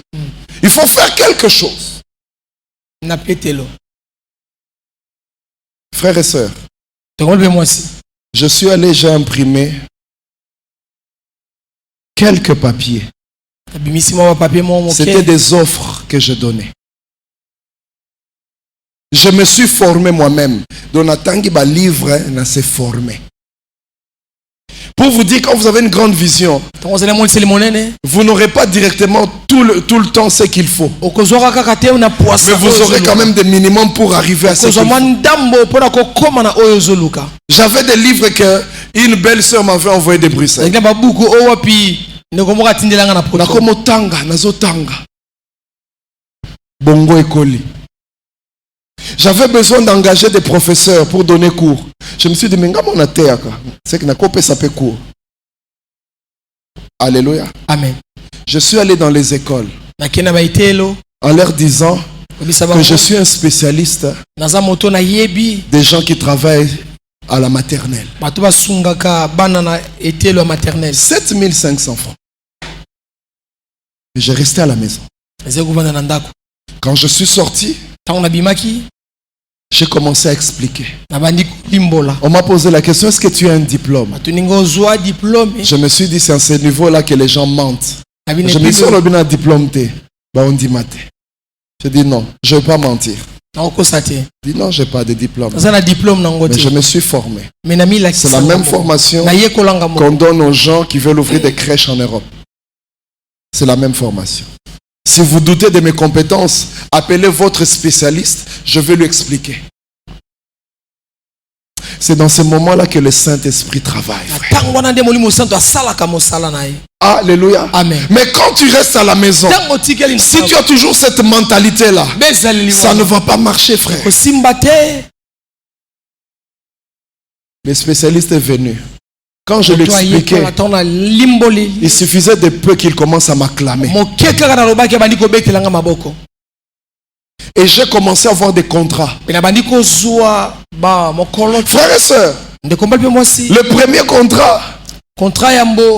Il faut faire quelque chose. Frères et sœurs, je suis allé, j'ai imprimé quelques papiers. C'était des offres que je donnais. Je me suis formé moi-même. Donathan qui va livre, s'est formé. Pour vous dire, quand vous avez une grande vision, vous n'aurez pas directement tout le temps ce qu'il faut. Mais vous aurez quand même des minimums pour arriver à ce qu'il faut. J'avais des livres que une belle sœur m'avait envoyé de Bruxelles. Bongo Ekoli. J'avais besoin d'engager des professeurs pour donner cours. Je me suis dit, mais c'est que n'a pas fait cours. Alléluia. Amen. Je suis allé dans les écoles en leur disant que je suis un spécialiste des gens qui travaillent à la maternelle. 7500 francs. Et j'ai resté à la maison. Quand je suis sorti, j'ai commencé à expliquer. On m'a posé la question, est-ce que tu as un diplôme? Je me suis dit, c'est à ce niveau-là que les gens mentent. Je me suis dit, on a un diplôme. On dit maté. Je dis non, je ne vais pas mentir. Je dis non, je n'ai pas de diplôme. Mais je me suis formé. C'est la même formation qu'on donne aux gens qui veulent ouvrir des crèches en Europe. C'est la même formation. Si vous doutez de mes compétences, appelez votre spécialiste, je vais lui expliquer. C'est dans ce moment-là que le Saint-Esprit travaille. Alléluia. Amen. Mais quand tu restes à la maison, si tu as toujours cette mentalité-là, ça ne va pas marcher, frère. Le spécialiste est venu. Quand je l'expliquais, il suffisait de peu qu'il commence à m'acclamer. Et j'ai commencé à avoir des contrats. Frères et sœurs, le premier contrat,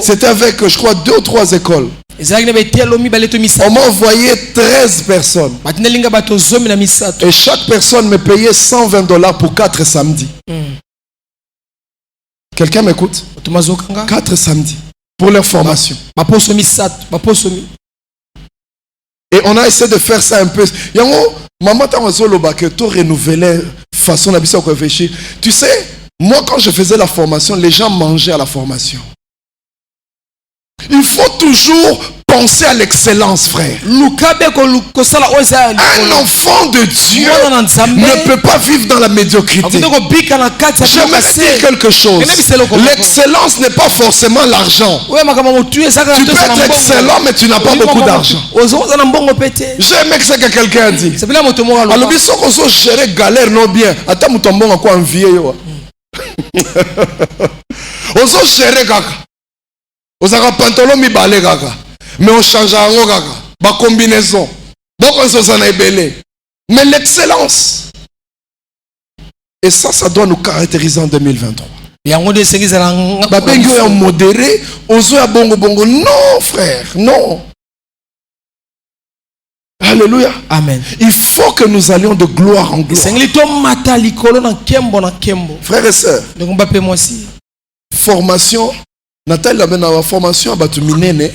c'était avec, je crois, 2 ou 3 écoles. On m'a envoyé 13 personnes. Et chaque personne me payait $120 pour 4 samedis. Quelqu'un m'écoute? 4 samedis pour leur formation. Et on a essayé de faire ça un peu. Maman t'a que tu renouvelais façon d'habiter au réfléchir. Tu sais, moi quand je faisais la formation, les gens mangeaient à la formation. Il faut toujours penser à l'excellence, frère. Un enfant de Dieu ne peut pas vivre dans la médiocrité. J'aimerais dire quelque chose. L'excellence n'est pas forcément l'argent. Tu peux être excellent, mais tu n'as pas beaucoup d'argent. J'ai aimé ce que quelqu'un a dit. Alors, si on gérer galère, non bien. Attends, on tombe en quoi envier. On gérer kaka. On a un pantalon mi balé kaka. Mais on change en kaka. Ba combinaison. Beaucoup de choses en ébélé. Mais l'excellence. Et ça doit nous caractériser en 2023. Babengi est modéré. Ozo ya bongo bongo. Non, frère. Non. Alléluia. Amen. Il faut que nous allions de gloire en gloire. Frères et sœurs. Formation. Nathalie a une formation à Batuminene.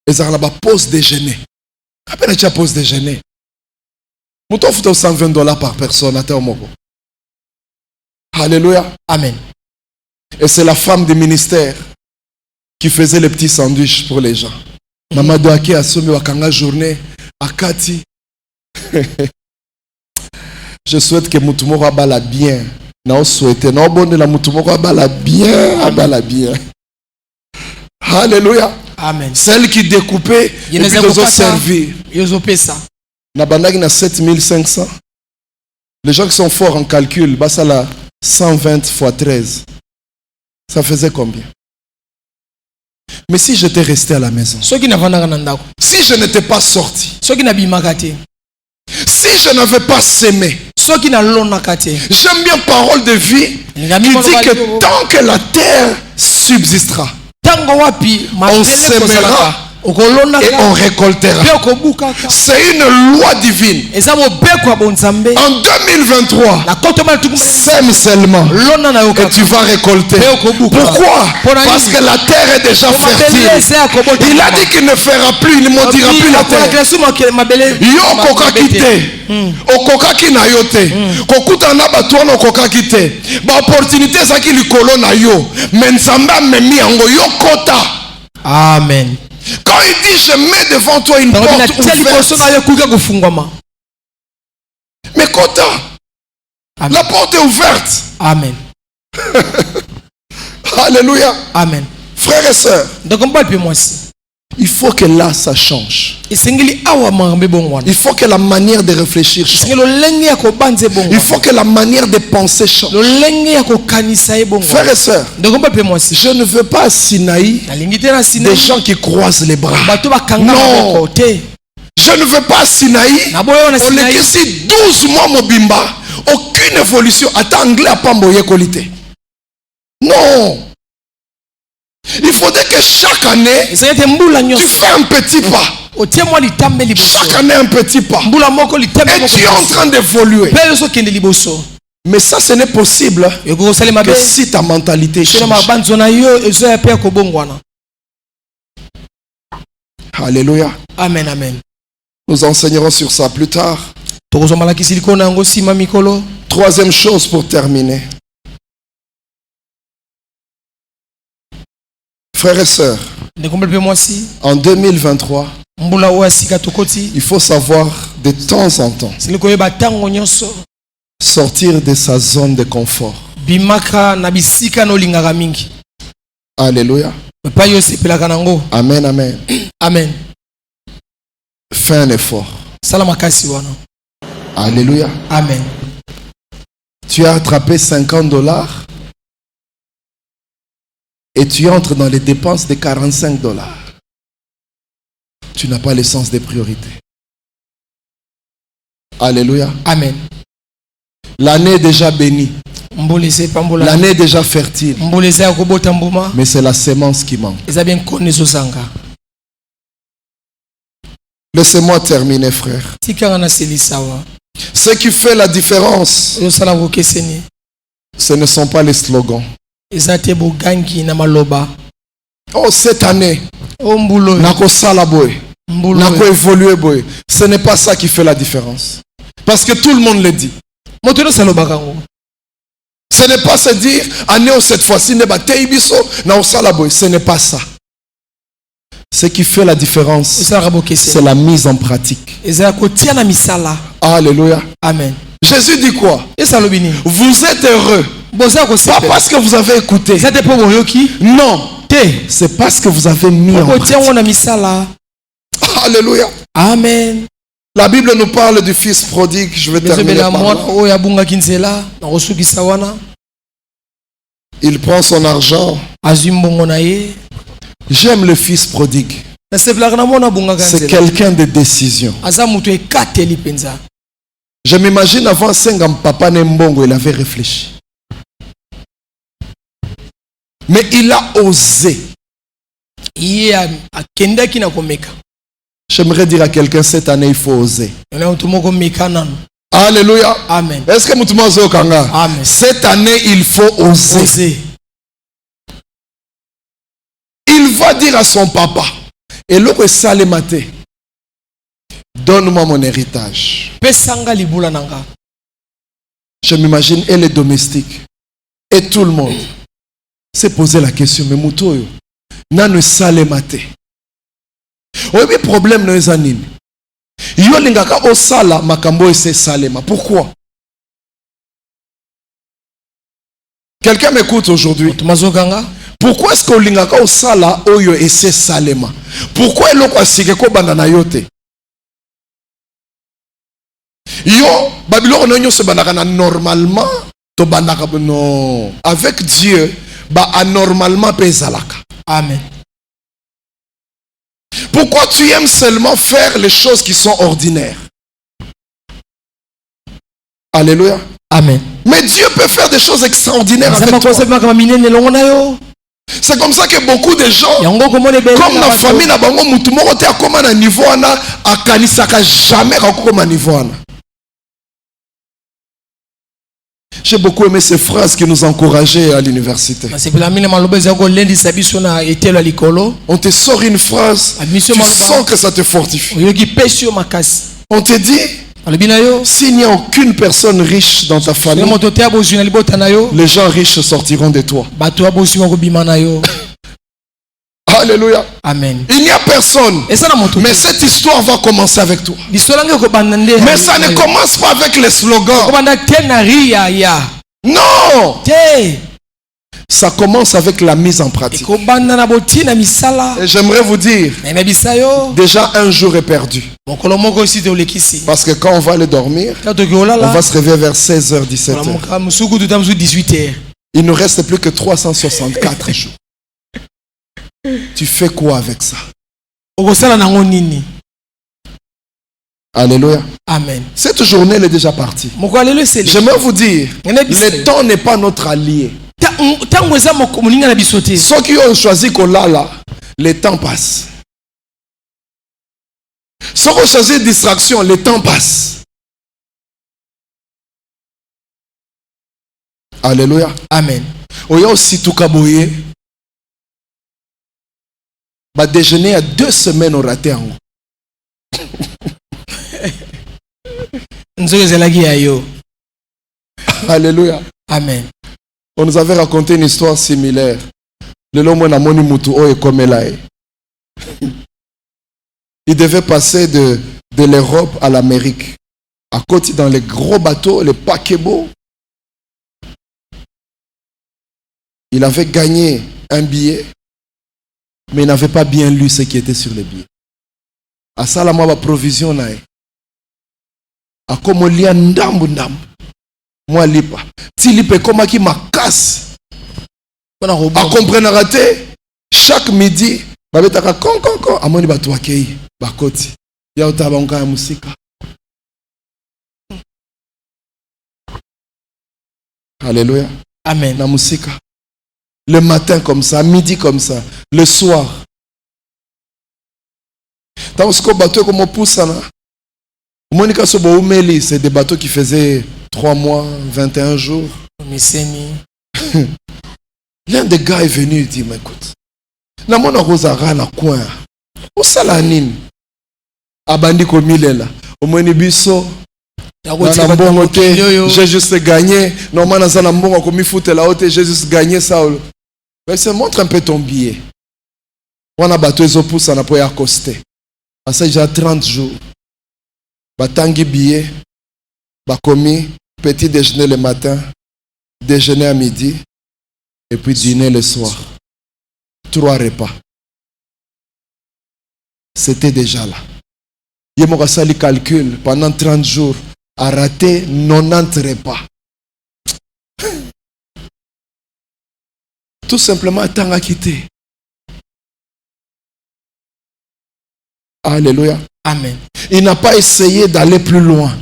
Ils ont la pause déjeuner. Après la pause déjeuner. Mouton faut $120 par personne à Théomoko. Alléluia. Amen. Et c'est la femme du ministère qui faisait les petits sandwichs pour les gens. Maman Doake a sommé wakanga journée à Kati. Je souhaite que Moutoumoro abala bien. Non, souhaitez. Non, bon, la Moutoumoro abala bien. Abala bien. Alléluia. Amen. Celle qui découpait et puis les autres servir. Nabandaki na 7500. Les gens qui sont forts en calcul, bah ça là 120 fois 13. Ça faisait combien? Mais si j'étais resté à la maison, si je n'étais pas sorti, si je n'avais pas sémé, j'aime bien parole de vie qui dit que tant que la terre subsistera, on sèmera et on récoltera. C'est une loi divine. En 2023, sème seulement et tu vas récolter. Pourquoi? Parce que la terre est déjà fertile. Il a dit qu'il ne fera plus, il ne maudira plus la terre. Yo koka kite, okoka kina yote, kokuta na batwana okoka kite. Ba opportunité ça qui lui colonne na yo, mais nzamba memi ango yo kota. Amen. Quand il dit je mets devant toi une porte ouverte, mais Kota, la porte est ouverte. Amen. Alléluia. Amen. Frères et sœurs, il faut que là ça change. Il faut que la manière de réfléchir change. Il faut que la manière de penser change. Frères et sœurs, je ne veux pas à Sinaï des gens qui croisent les bras. Non. Je ne veux pas à Sinaï. On est ici 12 mois mobimba. Aucune évolution. Attends, anglais à Pamboye qualité. Non. Il faudrait que chaque année, tu fais un petit pas. Chaque année un petit pas. Et tu es en train d'évoluer. Mais ça, ce n'est possible que si ta mentalité change. Alléluia. Amen, amen. Nous enseignerons sur ça plus tard. Troisième chose pour terminer. Frères et sœurs, en 2023, il faut savoir de temps en temps sortir de sa zone de confort. Alléluia. Amen, amen. Amen. Fais un effort. Alléluia. Amen. Tu as attrapé $50 et tu entres dans les dépenses de $45. Tu n'as pas le sens des priorités. Alléluia. Amen. L'année est déjà bénie. L'année est déjà fertile. Mais c'est la sémence qui manque. Laissez-moi terminer, frère. Ce qui fait la différence, ce ne sont pas les slogans. Oh, cette année, ce n'est pas ça qui fait la différence. Parce que tout le monde le dit. Ce n'est pas se dire, année cette fois-ci, ce n'est pas ça. Ce qui fait la différence, c'est la mise en pratique. Alléluia. Amen. Jésus dit quoi? Vous êtes heureux. Pas parce que vous avez écouté. Non. C'est parce que vous avez mis en pratique. Alléluia. Amen. La Bible nous parle du fils prodigue. Je vais terminer par là. Il prend son argent. J'aime le fils prodigue. C'est quelqu'un de décision. Je m'imagine avant Sengam Papa Nembongo, il avait réfléchi. Mais il a osé. J'aimerais dire à quelqu'un cette année, il faut oser. Alléluia. Amen. Est-ce que Moutouma Kanga? Amen. Cette année, il faut oser. Il va dire à son papa, Et l'autre est salématé. Donne-moi mon héritage. Je m'imagine, elle est domestique. Et tout le monde s'est posé la question, mais Moutoyo, n'a salématé. Oui, problème no ezanine. Yo lingaka osala makambo ese salema. Pourquoi? Quelqu'un m'écoute aujourd'hui. Pourquoi est-ce que lingaka osala oyo ese salema? Pourquoi eloko asike ko bandana yote? Yo Babylone no nyose bandaka na normalement to bandaka no avec Dieu ba anormalement pezalaka. Amen. Pourquoi tu aimes seulement faire les choses qui sont ordinaires? Alléluia. Amen. Mais Dieu peut faire des choses extraordinaires avec toi. C'est comme ça que beaucoup de gens, comme la famille n'a pas de niveau, jamais niveau. J'ai beaucoup aimé ces phrases qui nous encourageaient à l'université. On te sort une phrase, tu sens que ça te fortifie. On te dit, s'il n'y a aucune personne riche dans ta famille, les gens riches sortiront de toi. Alléluia. Amen. Il n'y a personne. Mais cette histoire va commencer avec toi. Mais ça ne commence pas avec les slogans. Non. Ça commence avec la mise en pratique. Et j'aimerais vous dire, déjà un jour est perdu. Parce que quand on va aller dormir, on va se réveiller vers 16h, 17h. Il ne reste plus que 364 jours. Tu fais quoi avec ça? Alléluia. Amen. Cette journée elle est déjà partie. J'aimerais vous dire, le temps n'est pas notre allié. Ceux qui ont choisi Kolala, le temps passe. Ceux qui ont choisi distraction, le temps passe. Alléluia. Amen. Oya aussi tout kaboye. Bah déjeuner à 2 semaines au raté en haut. Alléluia. Amen. On nous avait raconté une histoire similaire. Le lomo na moni mutu o ekomelae. Il devait passer de l'Europe à l'Amérique. À côté dans les gros bateaux, les paquebots. Il avait gagné un billet, mais il n'avait pas bien lu ce qui était sur les billets. À ça, la ma provision nae. A comme lia ndambu ndambu. Moi lipa. Si lipa comme qui ma casse. A comprendre raté. Chaque midi, babetaka kon kon kon. Amoni batu akei bakoti. Ya utabanka ya musika. Alléluia. Amen. La musique. Le matin comme ça, midi comme ça, le soir. Dans ce bateau comme on pousse là. Monica Soboumeli, c'est des bateaux qui faisaient 3 mois, 21 jours. L'un des gars est venu et dit, mais écoute, na mona rosara na coin. Au salanine. Abandi komile là. Au moins biso. J'ai juste gagné. Normalement, j'ai juste gagné ça. Mais ça montre un peu ton billet. On a battu les opus, on a pu accoster. Parce que j'ai 30 jours. Batangi billet. Bakomi. Petit déjeuner le matin. Déjeuner à midi. Et puis dîner le soir. 3 repas. C'était déjà là. Il m'a fait le calcul pendant 30 jours. A raté 90 repas. Tout simplement, tant à quitter. Alléluia. Amen. Il n'a pas essayé d'aller plus loin.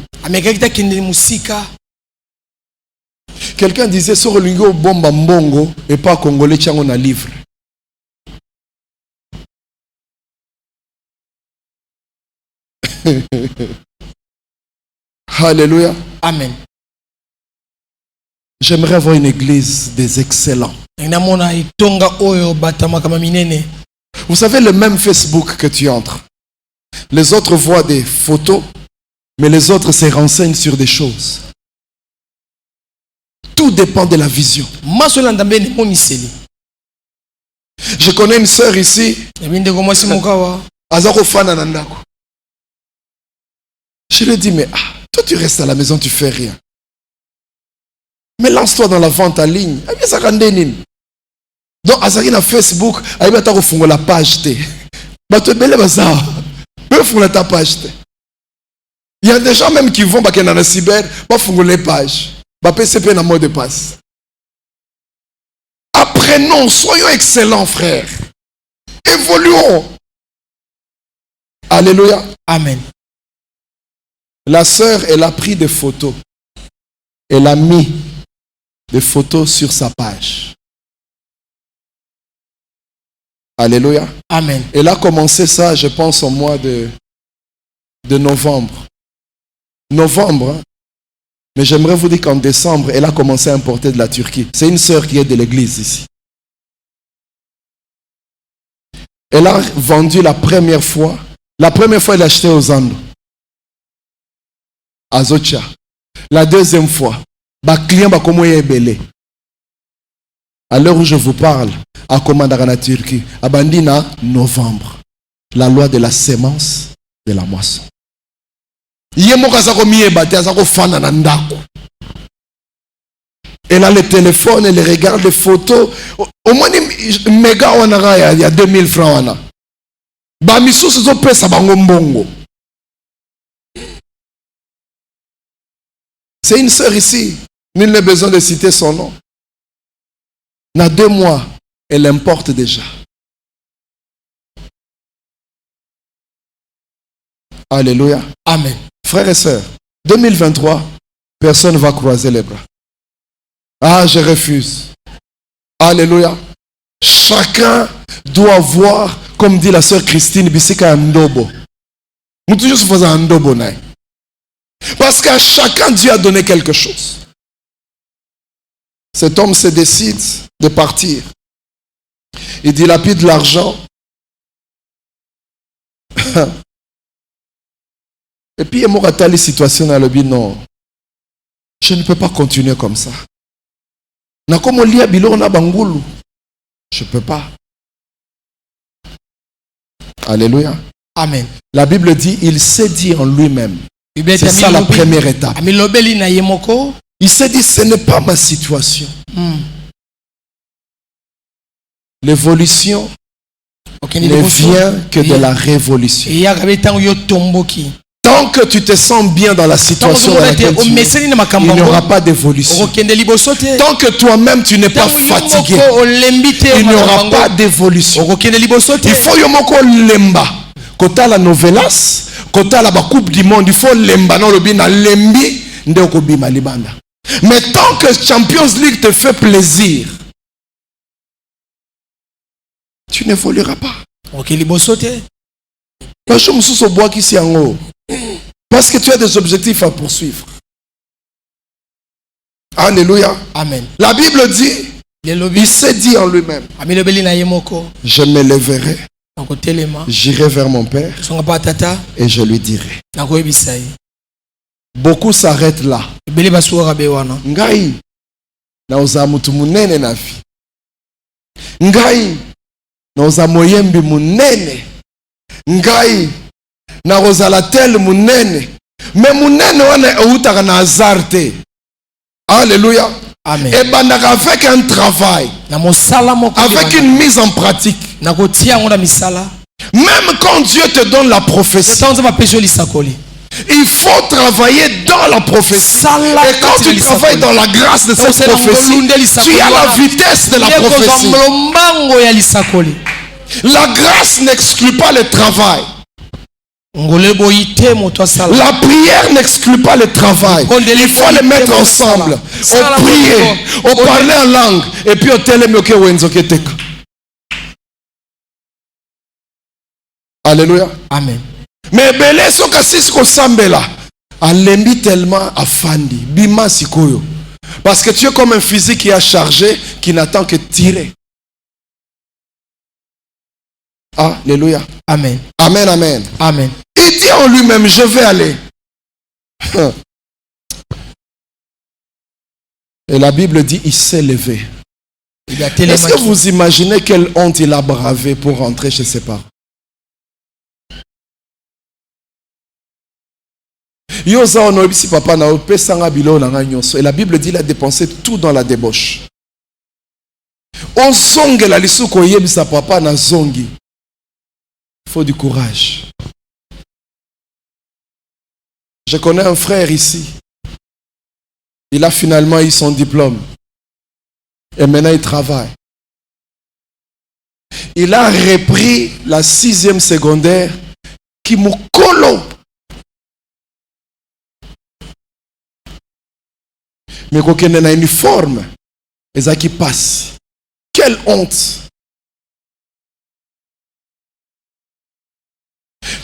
Quelqu'un disait sur le lingo bomba mbongo et pas congolais tiens on a livre. Alléluia. Amen. J'aimerais avoir une église des excellents. Vous savez, le même Facebook que tu entres. Les autres voient des photos, mais les autres se renseignent sur des choses. Tout dépend de la vision. Je connais une sœur ici. Je lui dis, mais toi tu restes à la maison, tu fais rien. Mais lance-toi dans la vente en ligne. Donc, Azari na Facebook, il y a la page. Il y a des gens même qui vont dans la cyber, pas faire les pages. PCP na mot de passe. Apprenons, soyons excellents, frères. Évoluons. Alléluia. Amen. La sœur, elle a pris des photos. Elle a mis des photos sur sa page. Alléluia. Amen. Elle a commencé ça, je pense, au mois de novembre. Novembre. Mais j'aimerais vous dire qu'en décembre, elle a commencé à importer de la Turquie. C'est une sœur qui est de l'église ici. Elle a vendu la première fois. La première fois, elle a acheté aux Andes. À Zocha. La deuxième fois, client va comment est belé. À l'heure où je vous parle, à Commandara en Turquie, à Bandina, novembre. La loi de la sémence de la moisson. Elle a le téléphone, elle regarde les photos. Au moins, il y a 2000 francs. C'est une sœur ici. Nul n'a besoin de citer son nom. Dans 2 mois, elle importe déjà. Alléluia. Amen. Frères et sœurs, 2023, personne ne va croiser les bras. Je refuse. Alléluia. Chacun doit voir, comme dit la sœur Christine, Bissika Ndobo. Nous toujours faisons un Ndobo. Parce qu'à chacun, Dieu a donné quelque chose. Cet homme se décide de partir. Il dilapide l'argent. Et puis, il y a une situation dans le but, non. Je ne peux pas continuer comme ça. Je ne peux pas. Alléluia. Amen. La Bible dit, il s'est dit en lui-même. C'est ça la première étape. Il s'est dit, ce n'est pas ma situation. L'évolution ne vient que de la révolution. Tant que tu te sens bien dans la situation dans laquelle tu es, il n'y aura pas d'évolution. Tant que toi-même tu n'es pas fatigué, il n'y aura pas d'évolution. Il faut yomoko lemba. Kota la novelas, kota la coupe du monde, il faut lemba non lobina lembi ndeko bima libanda. Mais tant que Champions League te fait plaisir, tu n'évolueras pas. Parce que tu as des objectifs à poursuivre. Alléluia. Amen. La Bible dit, il s'est dit en lui-même, je me lèverai, j'irai vers mon Père et je lui dirai. Beaucoup s'arrêtent là. Ngai na uza mutu munene na fi. Ngai na uza moyembi munene. Ngai na rozala tel munene. Mais munene wana outaka na azarte. Alléluia. Amen. Et ben avec un travail, avec une mise en pratique. Même quand Dieu te donne la prophétie, il faut travailler dans la prophétie. Et quand tu travailles dans la grâce de cette prophétie, tu as la vitesse de la prophétie. La grâce n'exclut pas le travail. La prière n'exclut pas le travail. Il faut les mettre ensemble. On prie, on parle en langue, et puis on télémoke wenzoketeka. Alléluia. Amen. Mais belé soka sisko sambela. Alembi tellement afandi. Bima sikoyo. Parce que tu es comme un fusil qui a chargé, qui n'attend que tirer. Alléluia. Amen. Amen, amen. Amen. Il dit en lui-même, je vais aller. Et la Bible dit, il s'est levé. Est-ce que vous imaginez quelle honte il a bravé pour rentrer chez ses parents? Et la Bible dit, il a dépensé tout dans la débauche. Il faut du courage. Je connais un frère ici. Il a finalement eu son diplôme. Et maintenant il travaille. Il a repris la 6e secondaire qui m'a collé. Mais quand il y a un uniforme, et ça qui passe. Quelle honte!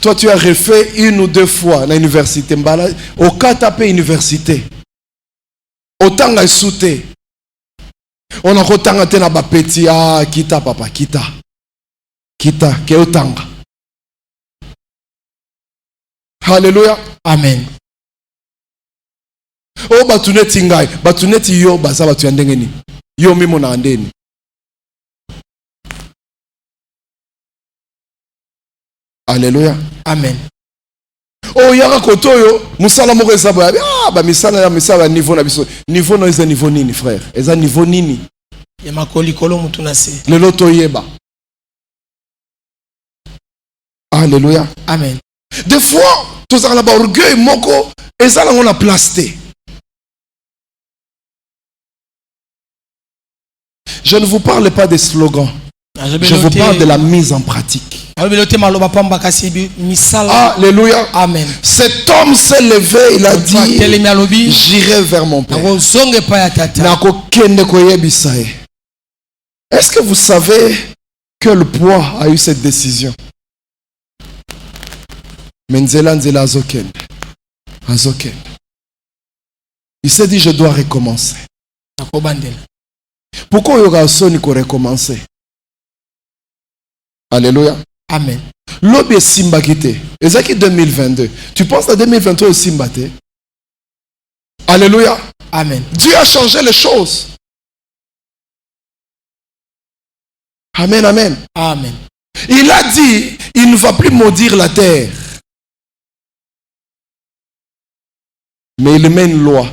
Toi, tu as refait 1 ou 2 fois à l'université. Au cas tapé université. Autant à sauter. On a autant à tenir à petit. Ah, quitta papa, quitta. Quitta, que autant. Alléluia. Amen. Oh, batuneti ngai. Batuneti yo, basa batu yandengeni. Yo mimo na andeni. Alléluia. Amen. Oh, yaka kotoyo, musala moko ezabo ya ba misala ya misala niveau na biso. Niveau no eza niveau nini frère? Eza niveau nini? Ya makoli kolo mutu na se. Lelo toyeba. Alléluia. Amen. Des fois, tous en ba orgueil moko ezala ngona plasté. Je ne vous parle pas des slogans. Je vous parle de la mise en pratique. Alléluia. Amen. Cet homme s'est levé, il a dit, j'irai vers mon Père. Est-ce que vous savez quel poids a eu cette décision? Il s'est dit, je dois recommencer. Pourquoi il y aura sonné qu'on recommence? Alléluia. Amen. L'obé est Simba quitté. Ezaki 2022. Tu penses à 2023 au Simba? Alléluia. Amen. Dieu a changé les choses. Amen, amen. Amen. Il a dit, il ne va plus maudire la terre. Mais il met une loi.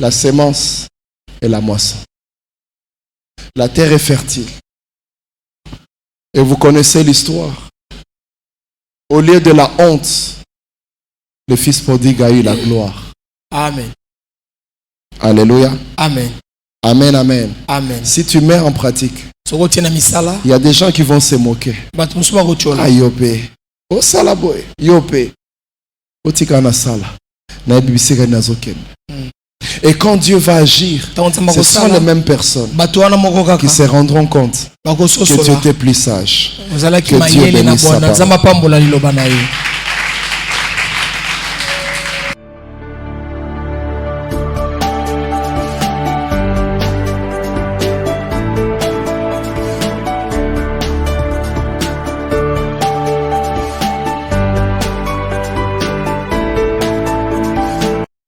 La sémence et la moisson. La terre est fertile. Et vous connaissez l'histoire. Au lieu de la honte, le fils prodigue a eu la gloire. Amen. Alléluia. Amen. Amen, amen. Amen. Si tu mets en pratique, il y a des gens qui vont se moquer. Ah, yopé. Oh, salaboy. Yopé. Otikana sala. Na bibisika nazoken. Et quand Dieu va agir, ce sont les mêmes personnes qui se rendront compte que tu étais plus sage. Que Dieu bénisse sa parole.